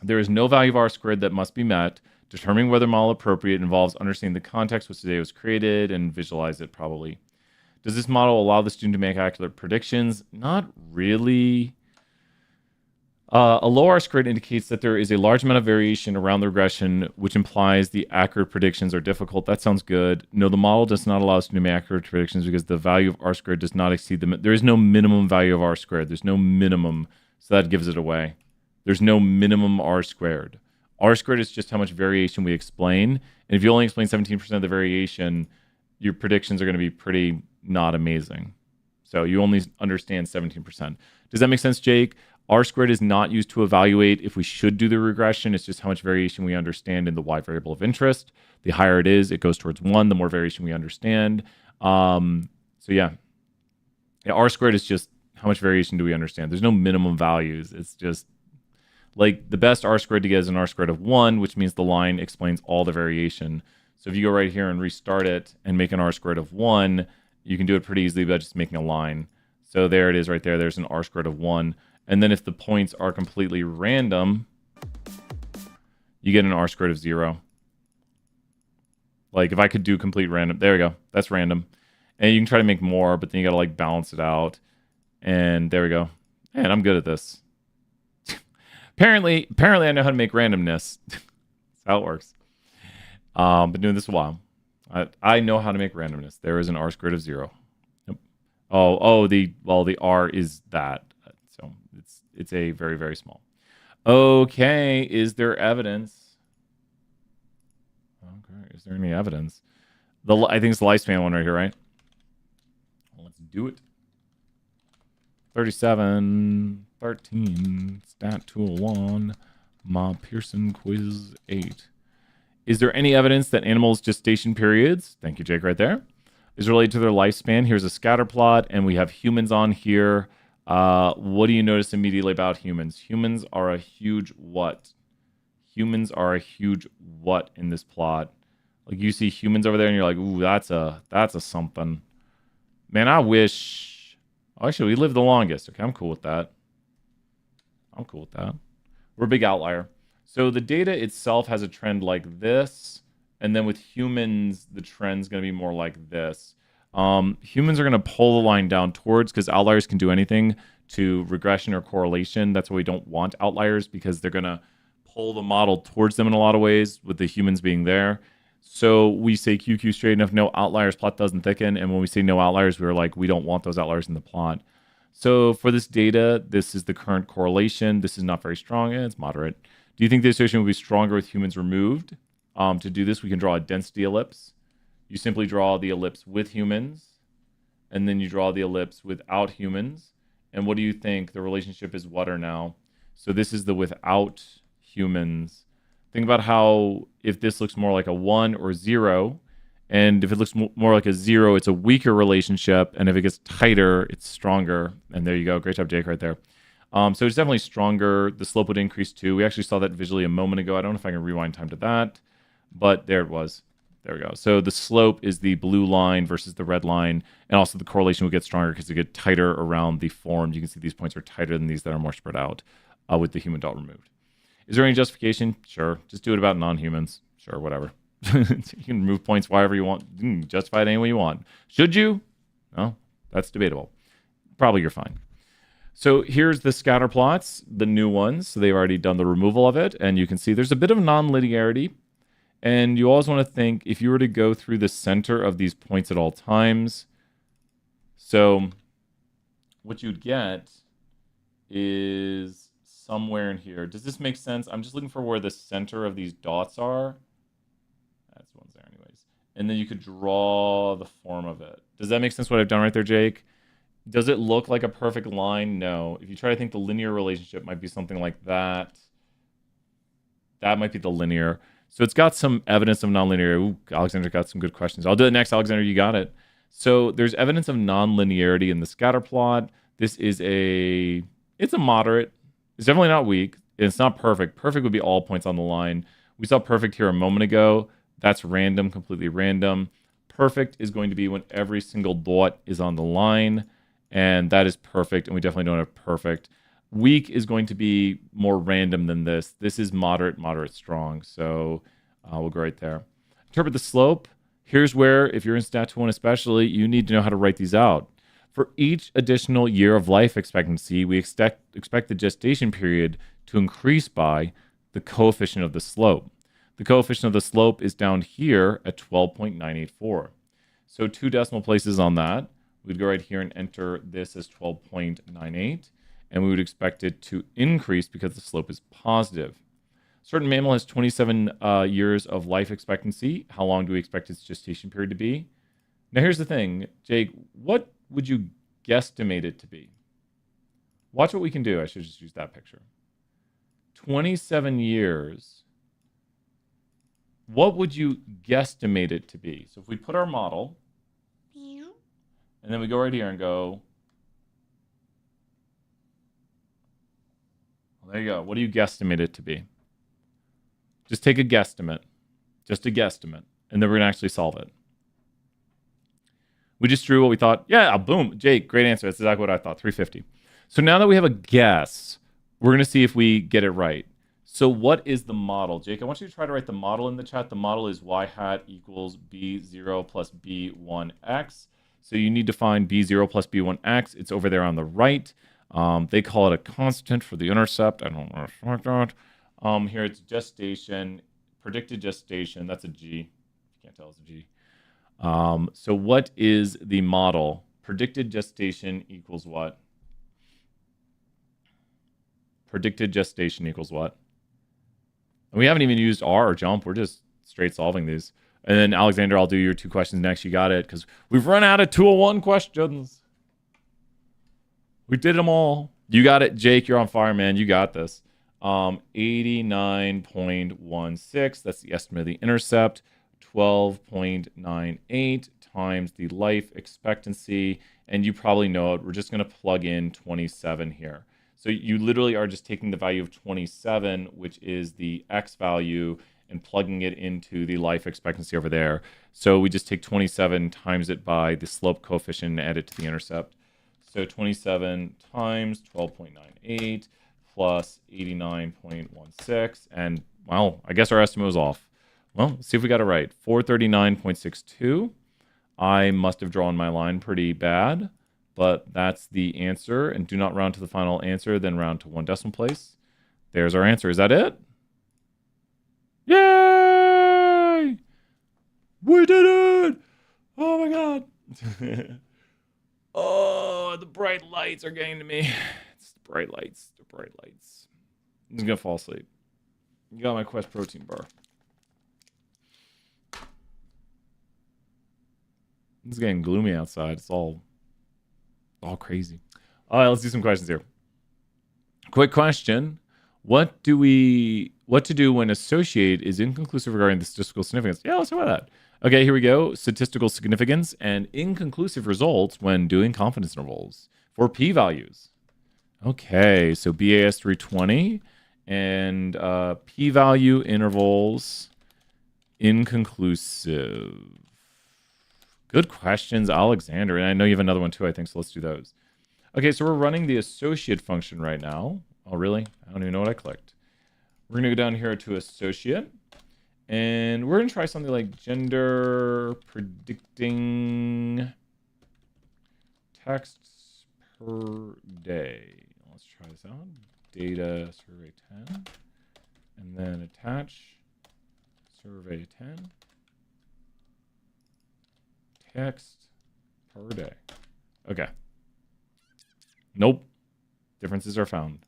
There is no value of R-squared that must be met. Determining whether model appropriate involves understanding the context which the data was created and visualize it probably. Does this model allow the student to make accurate predictions? Not really. A low R-squared indicates that there is a large amount of variation around the regression, which implies the accurate predictions are difficult. That sounds good. No, the model does not allow us to make accurate predictions because the value of R-squared does not exceed the... There is no minimum value of R-squared. There's no minimum, so that gives it away. There's no minimum R-squared. R-squared is just how much variation we explain. And if you only explain 17% of the variation, your predictions are going to be pretty not amazing. So you only understand 17%. Does that make sense, Jake? R-squared is not used to evaluate if we should do the regression. It's just how much variation we understand in the y variable of interest. The higher it is, it goes towards 1, the more variation we understand. Yeah, R-squared is just how much variation do we understand. There's no minimum values. It's just like the best R-squared to get is an R-squared of 1, which means the line explains all the variation. So if you go right here and restart it and make an r squared of 1, you can do it pretty easily by just making a line. So there it is right there. There's an r squared of 1. And then if the points are completely random, you get an r squared of 0. Like if I could do complete random, there we go. That's random. And you can try to make more, but then you got to like balance it out. And there we go. Man, I'm good at this. apparently I know how to make randomness. That's how it works. Been doing this a while. I know how to make randomness. There is an r squared of 0. Yep. The r is that. So it's a very, very small. Okay, is there evidence? Okay, is there any evidence? I think it's the lifespan one right here, right? Well, let's do it. 37, 13, stat tool 1, MyPearson quiz 8. Is there any evidence that animals' gestation periods, thank you, Jake, right there, is related to their lifespan? Here's a scatter plot, and we have humans on here. What do you notice immediately about humans? Humans are a huge what? Humans are a huge what in this plot? Like you see humans over there, and you're like, ooh, that's a something. Man, I wish. Oh, actually, we live the longest. Okay, I'm cool with that. We're a big outlier. So the data itself has a trend like this, and then with humans, the trend's going to be more like this. Humans are going to pull the line down towards, because outliers can do anything, to regression or correlation. That's why we don't want outliers, because they're going to pull the model towards them in a lot of ways, with the humans being there. So we say QQ straight enough, no outliers, plot doesn't thicken. And when we say no outliers, we're like, we don't want those outliers in the plot. So for this data, this is the current correlation. This is not very strong, and it's moderate. Do you think the association will be stronger with humans removed? To do this, we can draw a density ellipse. You simply draw the ellipse with humans, and then you draw the ellipse without humans. And what do you think the relationship is what or now? So this is the without humans. Think about how if this looks more like a 1 or 0, and if it looks more like a 0, it's a weaker relationship, and if it gets tighter, it's stronger. And there you go. Great job, Jake, right there. So it's definitely stronger. The slope would increase too. We actually saw that visually a moment ago. I don't know if I can rewind time to that, but there it was. There we go. So the slope is the blue line versus the red line, and also the correlation would get stronger because it get tighter around the formed. You can see these points are tighter than these that are more spread out with the human dot removed. Is there any justification? Sure. Just do it about non-humans. Sure, whatever. You can remove points however you want. You can justify it any way you want. Should you? No, that's debatable. Probably you're fine. So here's the scatter plots, the new ones. So they've already done the removal of it. And you can see there's a bit of non-linearity. And you always want to think, if you were to go through the center of these points at all times, so what you'd get is somewhere in here. Does this make sense? I'm just looking for where the center of these dots are. That's the ones there anyways. And then you could draw the form of it. Does that make sense what I've done right there, Jake? Does it look like a perfect line? No. If you try to think the linear relationship might be something like that. That might be the linear. So it's got some evidence of nonlinear. Ooh, Alexander got some good questions. I'll do it next, Alexander. You got it. So there's evidence of nonlinearity in the scatter plot. This is it's a moderate. It's definitely not weak. It's not perfect. Perfect would be all points on the line. We saw perfect here a moment ago. That's random, completely random. Perfect is going to be when every single dot is on the line, and that is perfect, and we definitely don't have perfect. Weak is going to be more random than this. This is moderate, strong. So we'll go right there. Interpret the slope. Here's where, if you're in Stat 1 especially, you need to know how to write these out. For each additional year of life expectancy, we expect the gestation period to increase by the coefficient of the slope. The coefficient of the slope is down here at 12.984. So 2 decimal places on that. We'd go right here and enter this as 12.98. And we would expect it to increase because the slope is positive. A certain mammal has 27 years of life expectancy. How long do we expect its gestation period to be? Now, here's the thing, Jake. What would you guesstimate it to be? Watch what we can do. I should just use that picture. 27 years. What would you guesstimate it to be? So if we put our model, and then we go right here and go, there you go. What do you guesstimate it to be? Just take a guesstimate. Just a guesstimate. And then we're going to actually solve it. We just drew what we thought. Yeah, boom. Jake, great answer. That's exactly what I thought, 350. So now that we have a guess, we're going to see if we get it right. So what is the model? Jake, I want you to try to write the model in the chat. The model is y hat equals b0 plus b1x. So you need to find b0 plus b1x. It's over there on the right. They call it a constant for the intercept. I don't know. Here it's gestation, predicted gestation. That's a G. You can't tell it's a G. So what is the model? Predicted gestation equals what? Predicted gestation equals what? And we haven't even used R or jump. We're just straight solving these. And then, Alexander, I'll do your 2 questions next. You got it, because we've run out of 201 questions. We did them all. You got it, Jake. You're on fire, man. You got this. 89.16. That's the estimate of the intercept. 12.98 times the life expectancy. And you probably know it. We're just going to plug in 27 here. So you literally are just taking the value of 27, which is the X value, and plugging it into the life expectancy over there. So we just take 27, times it by the slope coefficient, and add it to the intercept. So 27 times 12.98 plus 89.16. And, well, I guess our estimate was off. Well, let's see if we got it right. 439.62. I must have drawn my line pretty bad, but that's the answer. And do not round to the final answer, then round to 1 decimal place. There's our answer. Is that it? Yay! We did it! Oh my god. Oh, the bright lights are getting to me. It's the bright lights. The bright lights. I'm just gonna fall asleep. You got my Quest protein bar. It's getting gloomy outside. It's all crazy. All right, let's do some questions here. Quick question. What to do when associate is inconclusive regarding the statistical significance? Yeah, let's talk about that. Okay, here we go. Statistical significance and inconclusive results when doing confidence intervals for p-values. Okay, so BAS 320 and p-value intervals inconclusive. Good questions, Alexander. And I know you have another one too, I think, so let's do those. Okay, so we're running the associate function right now. Oh, really? I don't even know what I clicked. We're going to go down here to associate. And we're going to try something like gender predicting texts per day. Let's try this out. Data survey 10. And then attach survey 10. Text per day. Okay. Nope. Differences are found.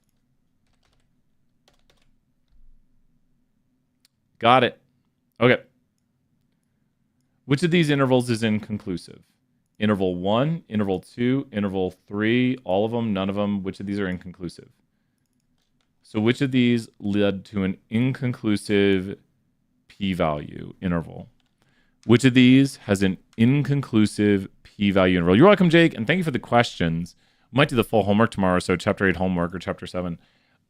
Got it. Okay. Which of these intervals is inconclusive? Interval 1, interval 2, interval 3, all of them, none of them. Which of these are inconclusive? So which of these led to an inconclusive p-value interval? Which of these has an inconclusive p-value interval? You're welcome, Jake, and thank you for the questions. We might do the full homework tomorrow, so chapter 8 homework or chapter 7.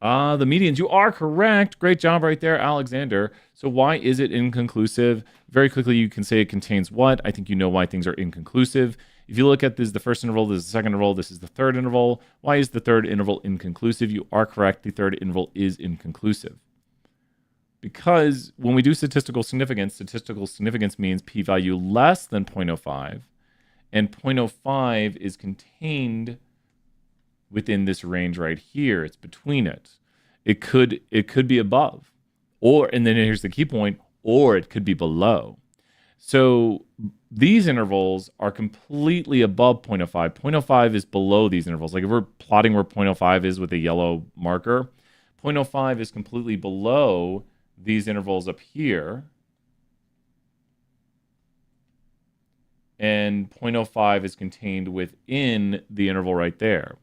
The medians, you are correct. Great job right there, Alexander. So why is it inconclusive? Very quickly, you can say it contains what? I think you know why things are inconclusive. If you look at this is the first interval, this is the second interval, this is the third interval. Why is the third interval inconclusive? You are correct. The third interval is inconclusive. Because when we do statistical significance means p-value less than 0.05, and 0.05 is contained within this range right here. It's between it. It could be above, and then here's the key point, or it could be below. So these intervals are completely above 0.05. 0.05 is below these intervals. Like if we're plotting where 0.05 is with a yellow marker, 0.05 is completely below these intervals up here. And 0.05 is contained within the interval right there.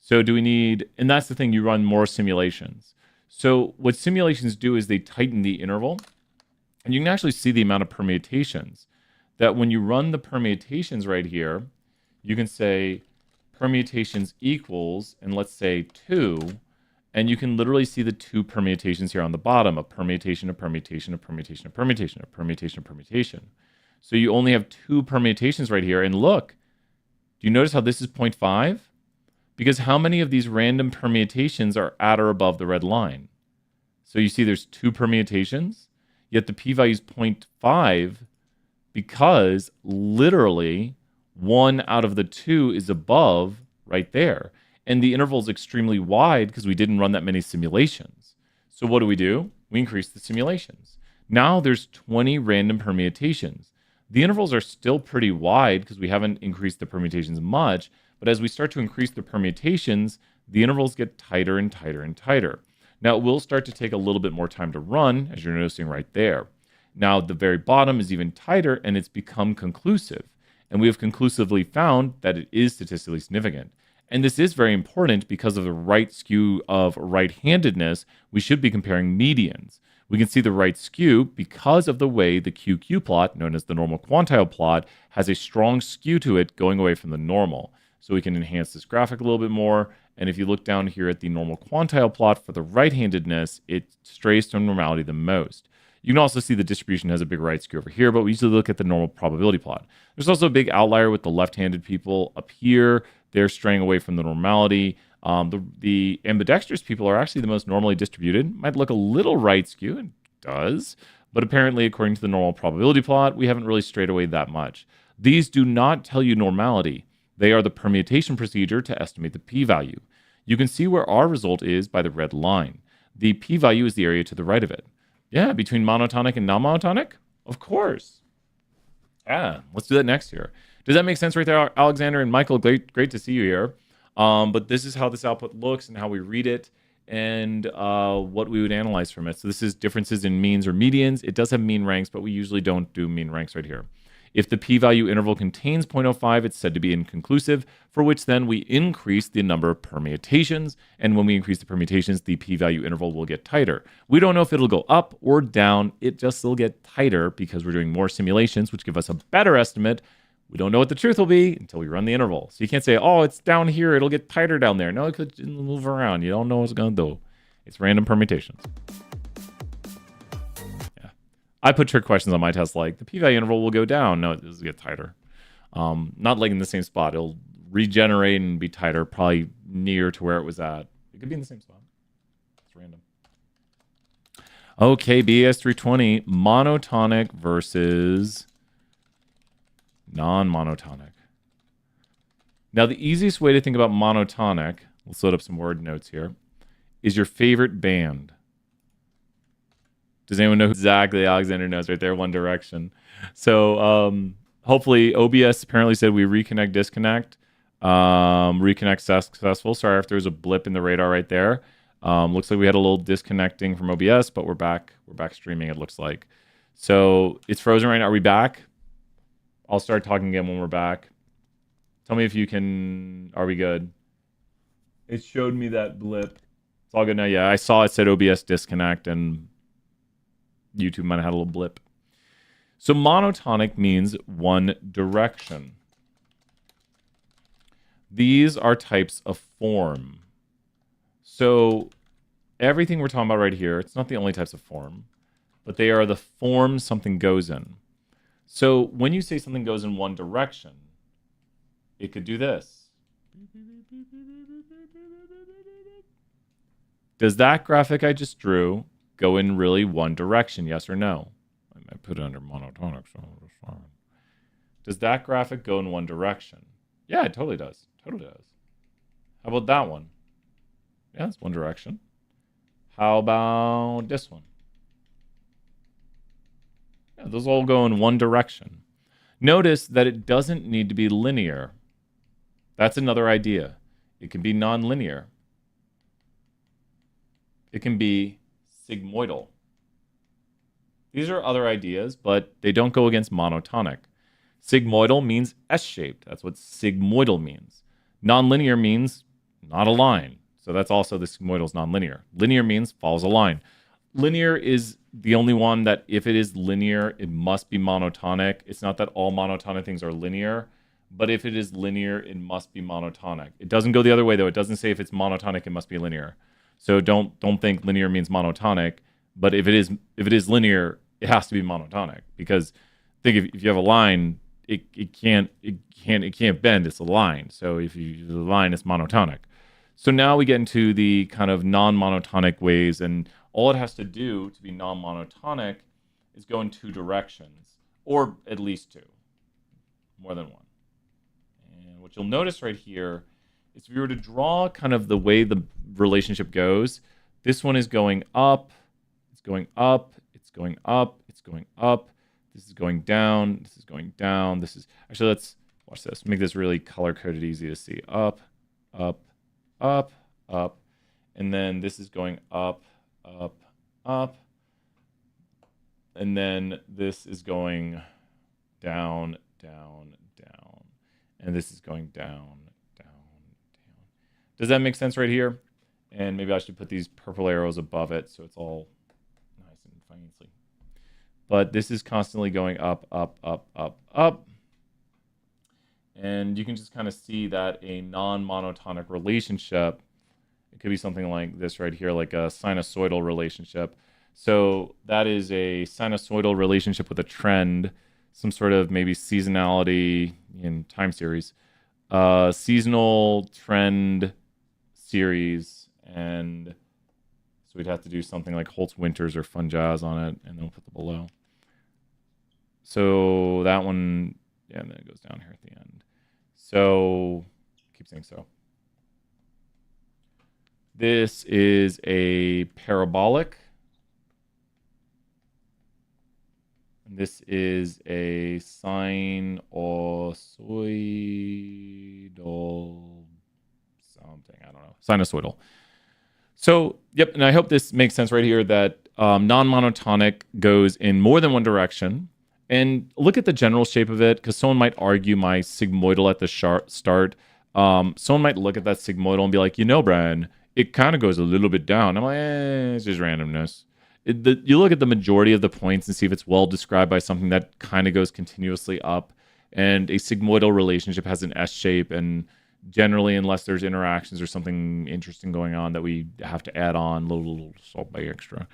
So do we need, and that's the thing, you run more simulations. So what simulations do is they tighten the interval, and you can actually see the amount of permutations. That when you run the permutations right here, you can say permutations equals, and let's say 2, And you can literally see the two permutations here on the bottom, a permutation, a permutation, a permutation, a permutation, a permutation, a permutation. So you only have two permutations right here. And look, do you notice how this is 0.5? Because how many of these random permutations are at or above the red line? So you see there's two permutations, yet the p-value is 0.5 because literally one out of the two is above right there. And the interval is extremely wide because we didn't run that many simulations. So what do? We increase the simulations. Now there's 20 random permutations. The intervals are still pretty wide because we haven't increased the permutations much, but as we start to increase the permutations, the intervals get tighter and tighter and tighter. Now it will start to take a little bit more time to run, as you're noticing right there. Now the very bottom is even tighter and it's become conclusive. And we have conclusively found that it is statistically significant. And this is very important because of the right skew of right-handedness. We should be comparing medians. We can see the right skew because of the way the QQ plot, known as the normal quantile plot, has a strong skew to it going away from the normal. So we can enhance this graphic a little bit more. And if you look down here at the normal quantile plot for the right-handedness, it strays from normality the most. You can also see the distribution has a big right skew over here, but we usually look at the normal probability plot. There's also a big outlier with the left-handed people up here. They're straying away from the normality. The ambidextrous people are actually the most normally distributed. Might look a little right skew, and does, but apparently, according to the normal probability plot, we haven't really strayed away that much. These do not tell you normality. They are the permutation procedure to estimate the p-value. You can see where our result is by the red line. The p-value is the area to the right of it. Yeah, between monotonic and non-monotonic? Of course. Yeah, let's do that next year. Does that make sense right there, Alexander and Michael? Great to see you here. But this is how this output looks and how we read it and what we would analyze from it. So this is differences in means or medians. It does have mean ranks, but we usually don't do mean ranks right here. If the p-value interval contains 0.05, it's said to be inconclusive, for which then we increase the number of permutations. And when we increase the permutations, the p-value interval will get tighter. We don't know if it'll go up or down. It just will get tighter because we're doing more simulations, which give us a better estimate. We don't know what the truth will be until we run the interval. So you can't say, oh, it's down here, it'll get tighter down there. No, it could move around. You don't know what it's going to do. It's random permutations. I put trick questions on my test like, the p-value interval will go down. No, it does get tighter. Not like in the same spot. It'll regenerate and be tighter, probably near to where it was at. It could be in the same spot. It's random. Okay, BAS 320, monotonic versus non-monotonic. Now, the easiest way to think about monotonic, let's load up some word notes here, is your favorite band. Does anyone know who exactly Alexander knows right there? One Direction. So hopefully OBS apparently said we reconnect, disconnect. Reconnect successful. Sorry if there was a blip in the radar right there. Looks like we had a little disconnecting from OBS, but we're back. We're back streaming, it looks like. So it's frozen right now. Are we back? I'll start talking again when we're back. Tell me if you can... Are we good? It showed me that blip. It's all good now. Yeah, I saw it said OBS disconnect and... YouTube might have had a little blip. So monotonic means one direction. These are types of form. So everything we're talking about right here, it's not the only types of form, but they are the form something goes in. So when you say something goes in one direction, it could do this. Does that graphic I just drew go in really one direction, yes or no? I put it under monotonic, so it's fine. Does that graphic go in one direction? Yeah, it totally does. Totally does. How about that one? Yeah, it's one direction. How about this one? Yeah, those all go in one direction. Notice that it doesn't need to be linear. That's another idea. It can be nonlinear. It can be sigmoidal. These are other ideas, but they don't go against monotonic. Sigmoidal means S-shaped. That's what sigmoidal means. Nonlinear means not a line. So that's also the sigmoidal is nonlinear. Linear means follows a line. Linear is the only one that if it is linear, it must be monotonic. It's not that all monotonic things are linear, but if it is linear, it must be monotonic. It doesn't go the other way, though. It doesn't say if it's monotonic, it must be linear. So don't think linear means monotonic. But if it is linear, it has to be monotonic, because think if you have a line, it can't bend. It's a line. So if you use a line, it's monotonic. So now we get into the kind of non-monotonic ways, and all it has to do to be non-monotonic is go in two directions, or at least two, more than one. And what you'll notice right here is if you were to draw kind of the way the relationship goes, this one is going up, it's going up, it's going up, it's going up, this is going down, this is going down, this is... Actually, let's watch this. Make this really color-coded, easy to see. Up, up, up, up, and then this is going up, up, up, and then this is going down, down, down, and this is going down, down, down. Does that make sense right here? And maybe I should put these purple arrows above it so it's all nice and fancy. But this is constantly going up, up, up, up, up. And you can just kind of see that a non-monotonic relationship, it could be something like this right here, like a sinusoidal relationship. So that is a sinusoidal relationship with a trend, some sort of maybe seasonality in time series, seasonal trend series. And so we'd have to do something like Holt's Winters or Fun Jazz on it, and then we'll put the below. So that one, yeah, and then it goes down here at the end. So, keep saying so. This is a parabolic. And this is a sinusoidal something. I don't know. Sinusoidal. So, yep, and I hope this makes sense right here that non-monotonic goes in more than one direction. And look at the general shape of it, because someone might argue my sigmoidal at the start. Someone might look at that sigmoidal and be like, Brian, it kind of goes a little bit down. I'm like, it's just randomness. You look at the majority of the points and see if it's well described by something that kind of goes continuously up. And a sigmoidal relationship has an S shape, and generally, unless there's interactions or something interesting going on that we have to add on, little salt by extra,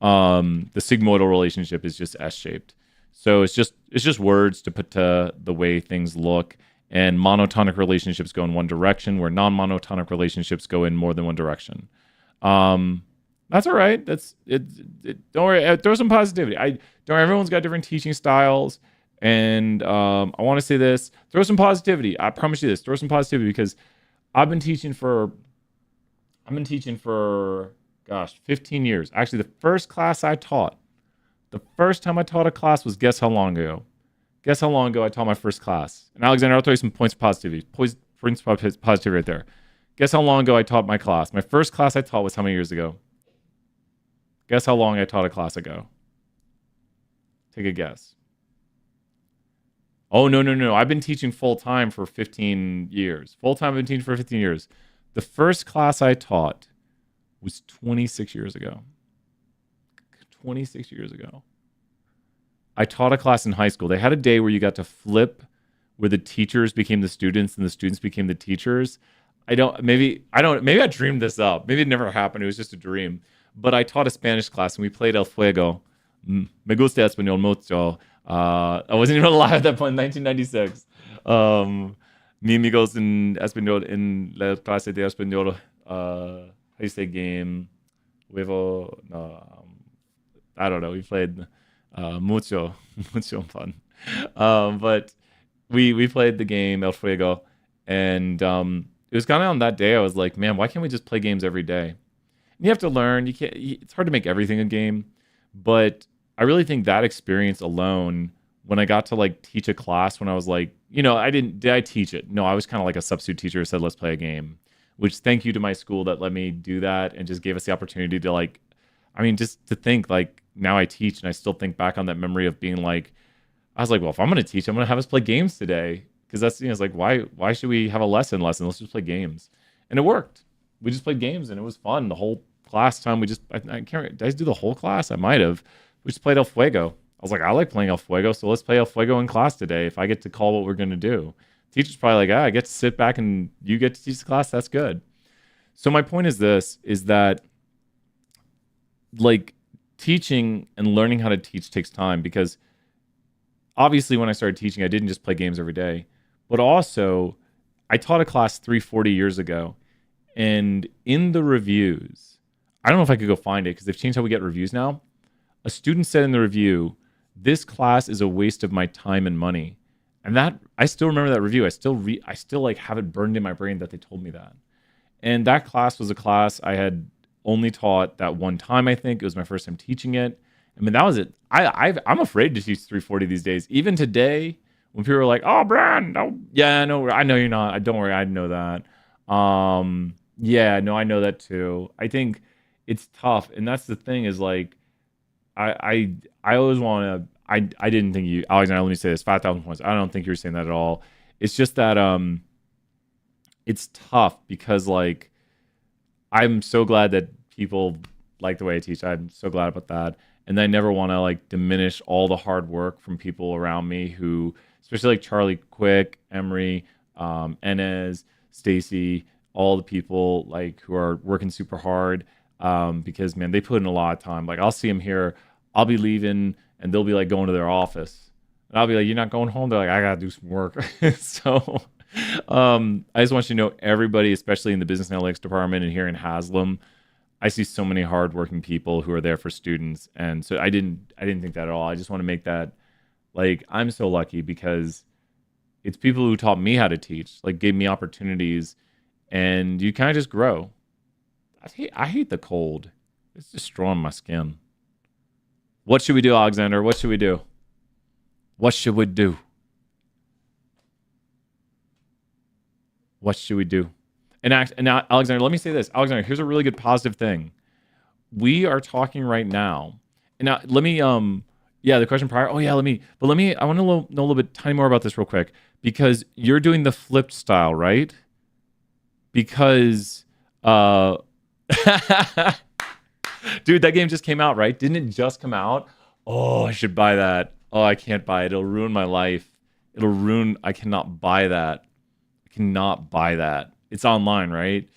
the sigmoidal relationship is just S-shaped. So it's just words to put to the way things look. And monotonic relationships go in one direction, where non-monotonic relationships go in more than one direction. That's all right. That's it. Don't worry. Throw some positivity. Don't worry. Everyone's got different teaching styles, and I want to say this: throw some positivity. I promise you this. Throw some positivity, because I've been teaching for 15 years. Actually, the first class I taught. The first time I taught a class was, guess how long ago? Guess how long ago I taught my first class? And Alexander, I'll throw you some points of positivity. Points of positivity right there. Guess how long ago I taught my class? My first class I taught was how many years ago? Guess how long I taught a class ago? Take a guess. Oh, no. I've been teaching full-time for 15 years. Full-time I've been teaching for 15 years. The first class I taught was 26 years ago. 26 years ago. I taught a class in high school. They had a day where you got to flip, where the teachers became the students and the students became the teachers. Maybe I dreamed this up. Maybe it never happened. It was just a dream. But I taught a Spanish class and we played El Fuego. Me gusta español mucho. I wasn't even alive at that point in 1996. Mi amigos en español en la clase de español. How do you say game? Huevo. I don't know. We played mucho fun. But we played the game El Fuego, and it was kind of on that day I was like, man, why can't we just play games every day? And you have to learn. It's hard to make everything a game, but I really think that experience alone, when I got to like teach a class, when I was like, did I teach it? No, I was kind of like a substitute teacher who said, let's play a game, which thank you to my school that let me do that and just gave us the opportunity to just to think like, now I teach, and I still think back on that memory of being like, I was like, well, if I'm going to teach, I'm going to have us play games today. Because that's, it's like, why should we have a lesson? Let's just play games. And it worked. We just played games, and it was fun. The whole class time, I can't remember, did I do the whole class? I might have. We just played El Fuego. I was like, I like playing El Fuego, so let's play El Fuego in class today. If I get to call what we're going to do. Teacher's probably like, I get to sit back and you get to teach the class. That's good. So my point is this, is that like teaching and learning how to teach takes time, because obviously when I started teaching, I didn't just play games every day, but also I taught a class 340 years ago. And in the reviews, I don't know if I could go find it because they've changed how we get reviews now. A student said in the review, "This class is a waste of my time and money." And that, I still remember that review. I still like have it burned in my brain that they told me that. And that class was a class I had only taught that one time. I think it was my first time teaching it. I mean, that was it. I'm afraid to teach 340 these days. Even today, when people are like, "Oh, Brian, no, yeah, no, I know you're not. Don't worry, I know that." Yeah, no, I know that too. I think it's tough, and that's the thing is like, I always want to. I didn't think you, Alexander. Let me say this: 5,000 points. I don't think you're saying that at all. It's just that it's tough because like I'm so glad that people like the way I teach. I'm so glad about that. And I never want to like diminish all the hard work from people around me who, especially like Charlie Quick, Emery, Enez, Stacy, all the people like who are working super hard, because man, they put in a lot of time. Like I'll see them here, I'll be leaving and they'll be like going to their office. And I'll be like, "You're not going home?" They're like, "I got to do some work." So I just want you to know everybody, especially in the business analytics department and here in Haslam, I see so many hardworking people who are there for students. And so I didn't think that at all. I just want to make that like, I'm so lucky because it's people who taught me how to teach, like gave me opportunities, and you kind of just grow. I hate the cold. It's destroying my skin. What should we do, Alexander? What should we do? What should we do? What should we do? And now, Alexander, let me say this. Alexander, here's a really good positive thing. We are talking right now. And now let me, yeah, the question prior. Oh yeah, I want to know a little bit tiny more about this real quick, because you're doing the flipped style, right? Because, dude, that game just came out, right? Didn't it just come out? Oh, I should buy that. Oh, I can't buy it. It'll ruin my life. I cannot buy that. Cannot buy that. It's online, right?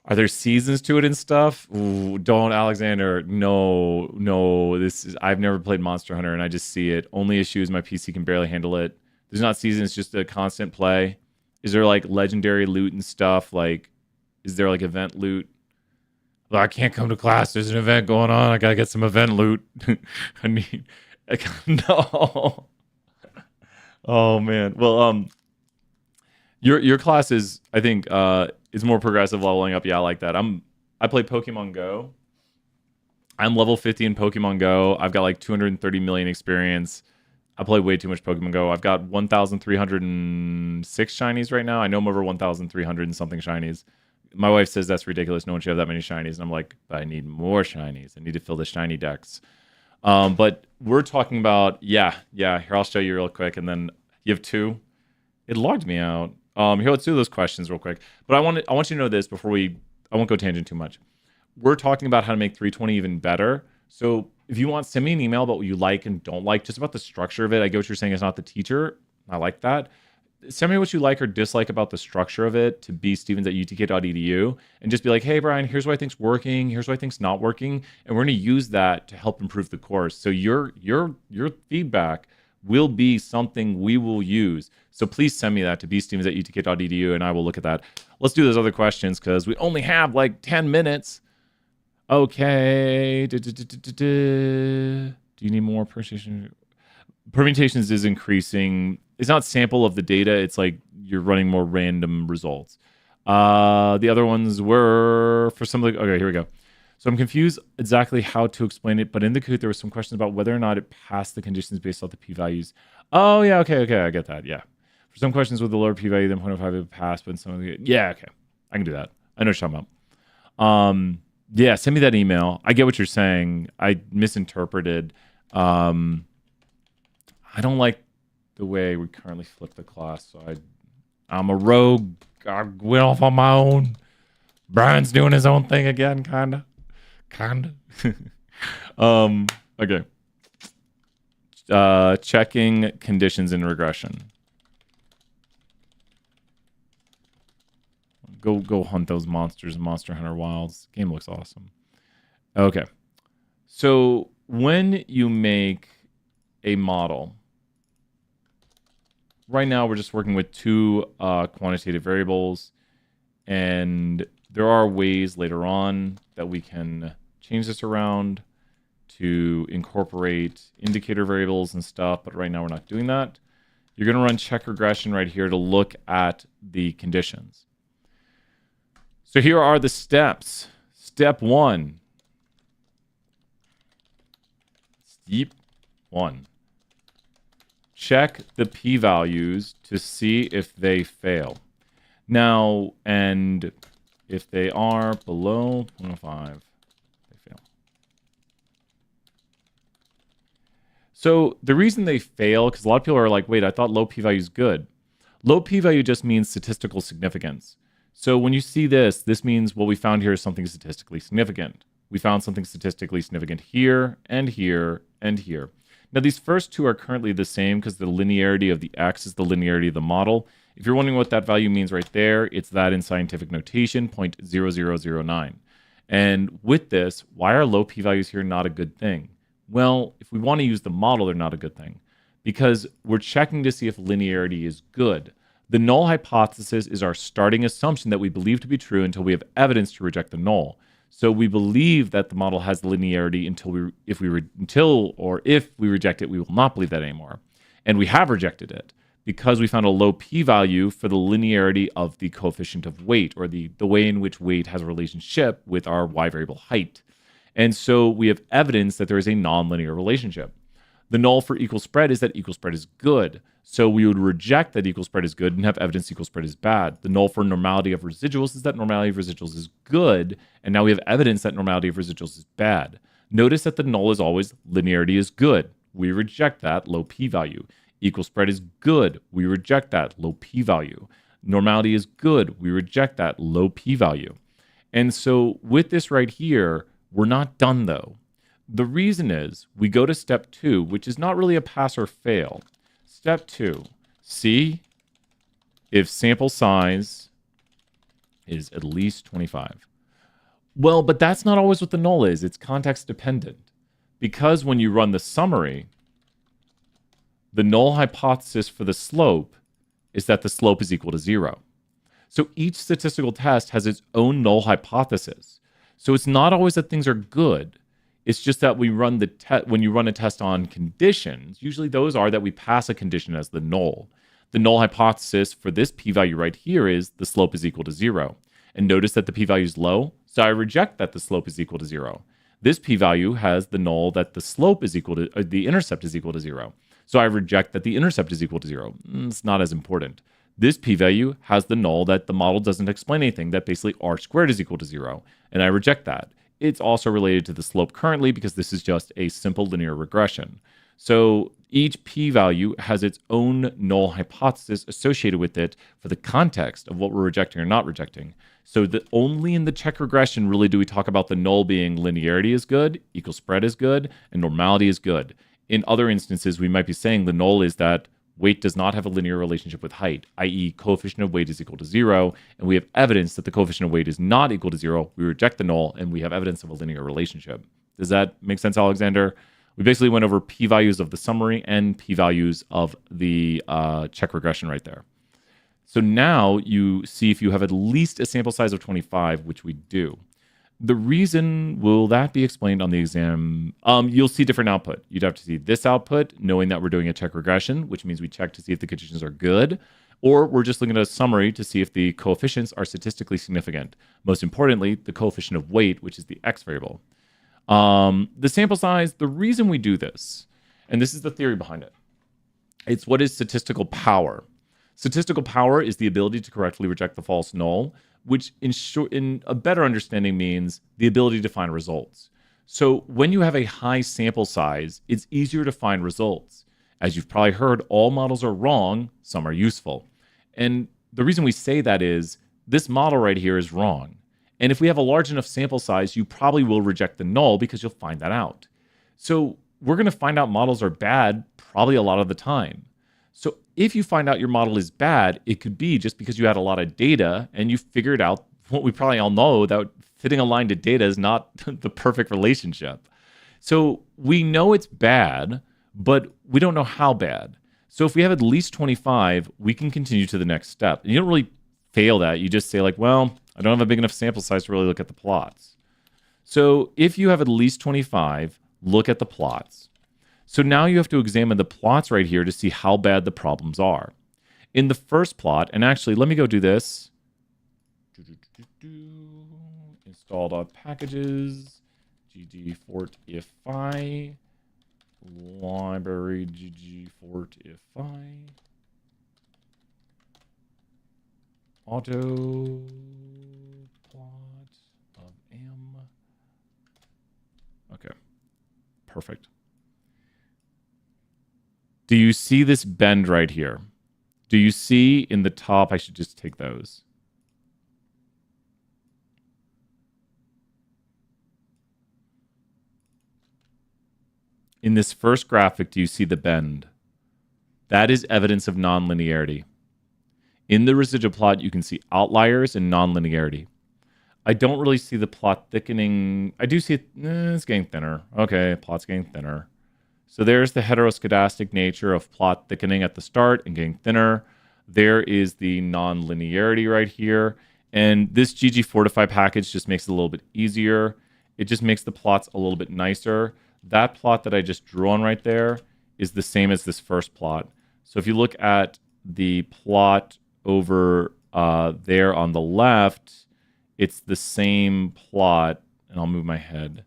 Are there seasons to it and stuff? Ooh, don't, Alexander. No. I've never played Monster Hunter and I just see it. Only issue is my PC can barely handle it. There's not seasons, it's just a constant play. Is there like legendary loot and stuff? Like, is there like event loot? Well, I can't come to class. There's an event going on. I gotta get some event loot. No. Oh man. Well, your class is, I think, is more progressive leveling up. Yeah, I like that. I play Pokemon Go. I'm level 50 in Pokemon Go. I've got like 230 million experience. I play way too much Pokemon Go. I've got 1,306 shinies right now. I know I'm over 1,300 and something shinies. My wife says that's ridiculous. No one should have that many shinies. And I'm like, but I need more shinies. I need to fill the shiny decks. But we're talking about, yeah. Here, I'll show you real quick. And then you have two. It logged me out. Here, let's do those questions real quick. But I want you to know this before I won't go tangent too much. We're talking about how to make 320 even better. So if you want, send me an email about what you like and don't like, just about the structure of it. I get what you're saying. It's not the teacher. I like that. Send me what you like or dislike about the structure of it to bstevens@utk.edu and just be like, "Hey, Brian, here's what I think's working. Here's what I think's not working." And we're going to use that to help improve the course. So your feedback will be something we will use. So please send me that to bstevens@utk.edu and I will look at that. Let's do those other questions because we only have like 10 minutes. Okay. Do you need more permutation? Permutations is increasing. It's not sample of the data. It's like you're running more random results. The other ones were for some of the, okay, here we go. So I'm confused exactly how to explain it, but in the Kahoot, there were some questions about whether or not it passed the conditions based off the p-values. Oh, yeah, okay, I get that, yeah. For some questions with the lower p-value than 0.05, it passed, but some of the, yeah, okay, I can do that. I know what you're talking about. Yeah, send me that email. I get what you're saying. I misinterpreted. I don't like the way we currently flip the class, so I'm a rogue. I went off on my own. Brian's doing his own thing again, kinda. Okay. Checking conditions in regression. Go hunt those monsters in Monster Hunter Wilds. Game looks awesome. Okay. So when you make a model, right now we're just working with two quantitative variables, and there are ways later on that we can change this around to incorporate indicator variables and stuff, but right now we're not doing that. You're going to run check regression right here to look at the conditions. So here are the steps. Step 1. Step 1. Check the p-values to see if they fail. Now, and if they are below 0.5, they fail. So the reason they fail, because a lot of people are like, wait, I thought low p-value is good. Low p-value just means statistical significance. So when you see this, this means what we found here is something statistically significant. We found something statistically significant here, and here, and here. Now, these first two are currently the same because the linearity of the x is the linearity of the model. If you're wondering what that value means right there, it's that in scientific notation, 0.0009. And with this, why are low p-values here not a good thing? Well, if we want to use the model, they're not a good thing because we're checking to see if linearity is good. The null hypothesis is our starting assumption that we believe to be true until we have evidence to reject the null. So we believe that the model has linearity if we reject it, we will not believe that anymore. And we have rejected it because we found a low p-value for the linearity of the coefficient of weight, or the way in which weight has a relationship with our y variable height. And so we have evidence that there is a nonlinear relationship. The null for equal spread is that equal spread is good. So we would reject that equal spread is good and have evidence equal spread is bad. The null for normality of residuals is that normality of residuals is good. And now we have evidence that normality of residuals is bad. Notice that the null is always linearity is good. We reject that, low p-value. Equal spread is good. We reject that, low p-value. Normality is good. We reject that, low p-value. And so with this right here, we're not done though. The reason is we go to step 2, which is not really a pass or fail. Step 2, see if sample size is at least 25. Well, but that's not always what the null is. It's context dependent. Because when you run the summary, the null hypothesis for the slope is that the slope is equal to 0. So each statistical test has its own null hypothesis. So it's not always that things are good. It's just that we run when you run a test on conditions, usually those are that we pass a condition as the null. The null hypothesis for this p-value right here is the slope is equal to 0. And notice that the p-value is low, so I reject that the slope is equal to 0. This p-value has the null that the slope is equal to, the intercept is equal to 0. So I reject that the intercept is equal to 0. It's not as important. This p-value has the null that the model doesn't explain anything, that basically r squared is equal to 0. And I reject that. It's also related to the slope currently because this is just a simple linear regression. So each p-value has its own null hypothesis associated with it for the context of what we're rejecting or not rejecting. So only in the check regression really do we talk about the null being linearity is good, equal spread is good, and normality is good. In other instances, we might be saying the null is that weight does not have a linear relationship with height, i.e. coefficient of weight is equal to 0, and we have evidence that the coefficient of weight is not equal to 0. We reject the null, and we have evidence of a linear relationship. Does that make sense, Alexander? We basically went over p-values of the summary and p-values of the check regression right there. So now you see if you have at least a sample size of 25, which we do. The reason, will that be explained on the exam? You'll see different output. You'd have to see this output, knowing that we're doing a check regression, which means we check to see if the conditions are good, or we're just looking at a summary to see if the coefficients are statistically significant. Most importantly, the coefficient of weight, which is the x variable. The sample size, the reason we do this, and this is the theory behind it, it's what is statistical power. Statistical power is the ability to correctly reject the false null, which in a better understanding means the ability to find results. So when you have a high sample size, it's easier to find results. As you've probably heard, all models are wrong, some are useful. And the reason we say that is this model right here is wrong. And if we have a large enough sample size, you probably will reject the null because you'll find that out. So we're going to find out models are bad probably a lot of the time. So if you find out your model is bad, it could be just because you had a lot of data and you figured out what we probably all know, that fitting a line to data is not the perfect relationship. So we know it's bad, but we don't know how bad. So if we have at least 25, we can continue to the next step. And you don't really fail that. You just say like, well, I don't have a big enough sample size to really look at the plots. So if you have at least 25, look at the plots. So now you have to examine the plots right here to see how bad the problems are. In the first plot, and actually, let me go do this. Install.packages, ggfortify, library ggfortify, auto plot of m. Okay, perfect. Do you see this bend right here? Do you see in the top? I should just take those. In this first graphic, do you see the bend? That is evidence of nonlinearity. In the residual plot, you can see outliers and nonlinearity. I don't really see the plot thickening. I do see it. It's getting thinner. Okay, plot's getting thinner. So there's the heteroscedastic nature of plot thickening at the start and getting thinner. There is the nonlinearity right here. And this ggfortify package just makes it a little bit easier. It just makes the plots a little bit nicer. That plot that I just drew on right there is the same as this first plot. So if you look at the plot over there on the left, it's the same plot. And I'll move my head.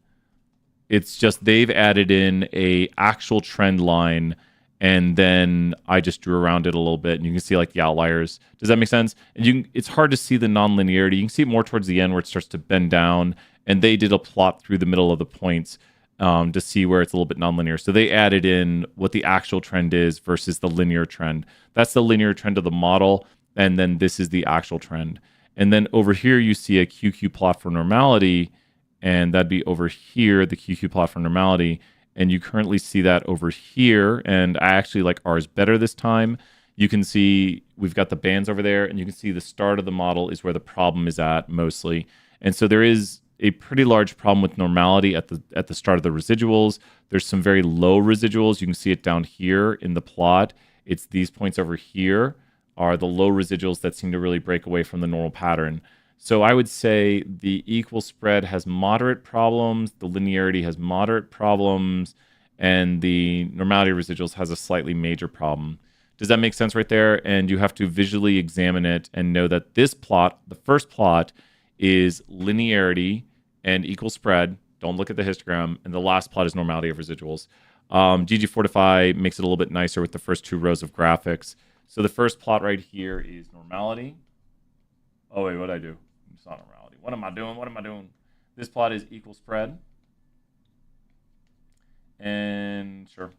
It's just they've added in a actual trend line, and then I just drew around it a little bit, and you can see like the outliers. Does that make sense? And it's hard to see the nonlinearity. You can see it more towards the end where it starts to bend down, and they did a plot through the middle of the points to see where it's a little bit nonlinear. So they added in what the actual trend is versus the linear trend. That's the linear trend of the model, and then this is the actual trend. And then over here you see a QQ plot for normality, and that'd be over here, the QQ plot for normality. And you currently see that over here. And I actually like ours better this time. You can see we've got the bands over there, and you can see the start of the model is where the problem is at mostly. And so there is a pretty large problem with normality at the start of the residuals. There's some very low residuals. You can see it down here in the plot. It's these points over here are the low residuals that seem to really break away from the normal pattern. So I would say the equal spread has moderate problems, the linearity has moderate problems, and the normality residuals has a slightly major problem. Does that make sense right there? And you have to visually examine it and know that this plot, the first plot, is linearity and equal spread. Don't look at the histogram. And the last plot is normality of residuals. ggfortify makes it a little bit nicer with the first two rows of graphics. So the first plot right here is normality. Oh, wait, what did I do? It's not normality. What am I doing? What am I doing? This plot is equal spread. And sure,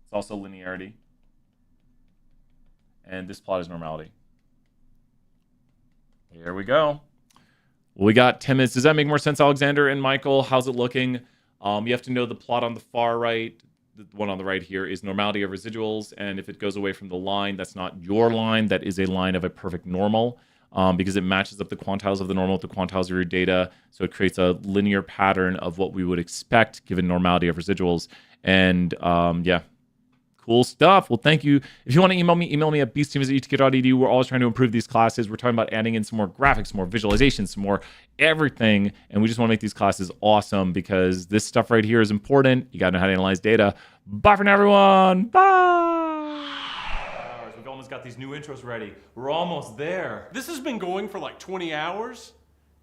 it's also linearity. And this plot is normality. Here we go. We got 10 minutes. Does that make more sense, Alexander and Michael? How's it looking? You have to know the plot on the far right. The one on the right here is normality of residuals. And if it goes away from the line, that's not your line. That is a line of a perfect normal. Because it matches up the quantiles of the normal with the quantiles of your data. So it creates a linear pattern of what we would expect given normality of residuals. And yeah, cool stuff. Well, thank you. If you want to email me at beastteam@utk.edu. We're always trying to improve these classes. We're talking about adding in some more graphics, some more visualizations, some more everything. And we just want to make these classes awesome because this stuff right here is important. You got to know how to analyze data. Bye for now, everyone. Bye. We've almost got these new intros ready. We're almost there. This has been going for like 20 hours.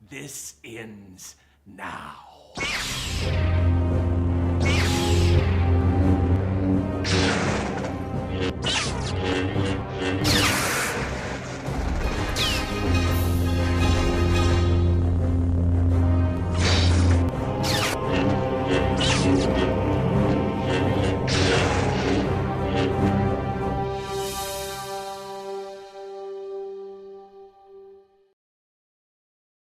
This ends now.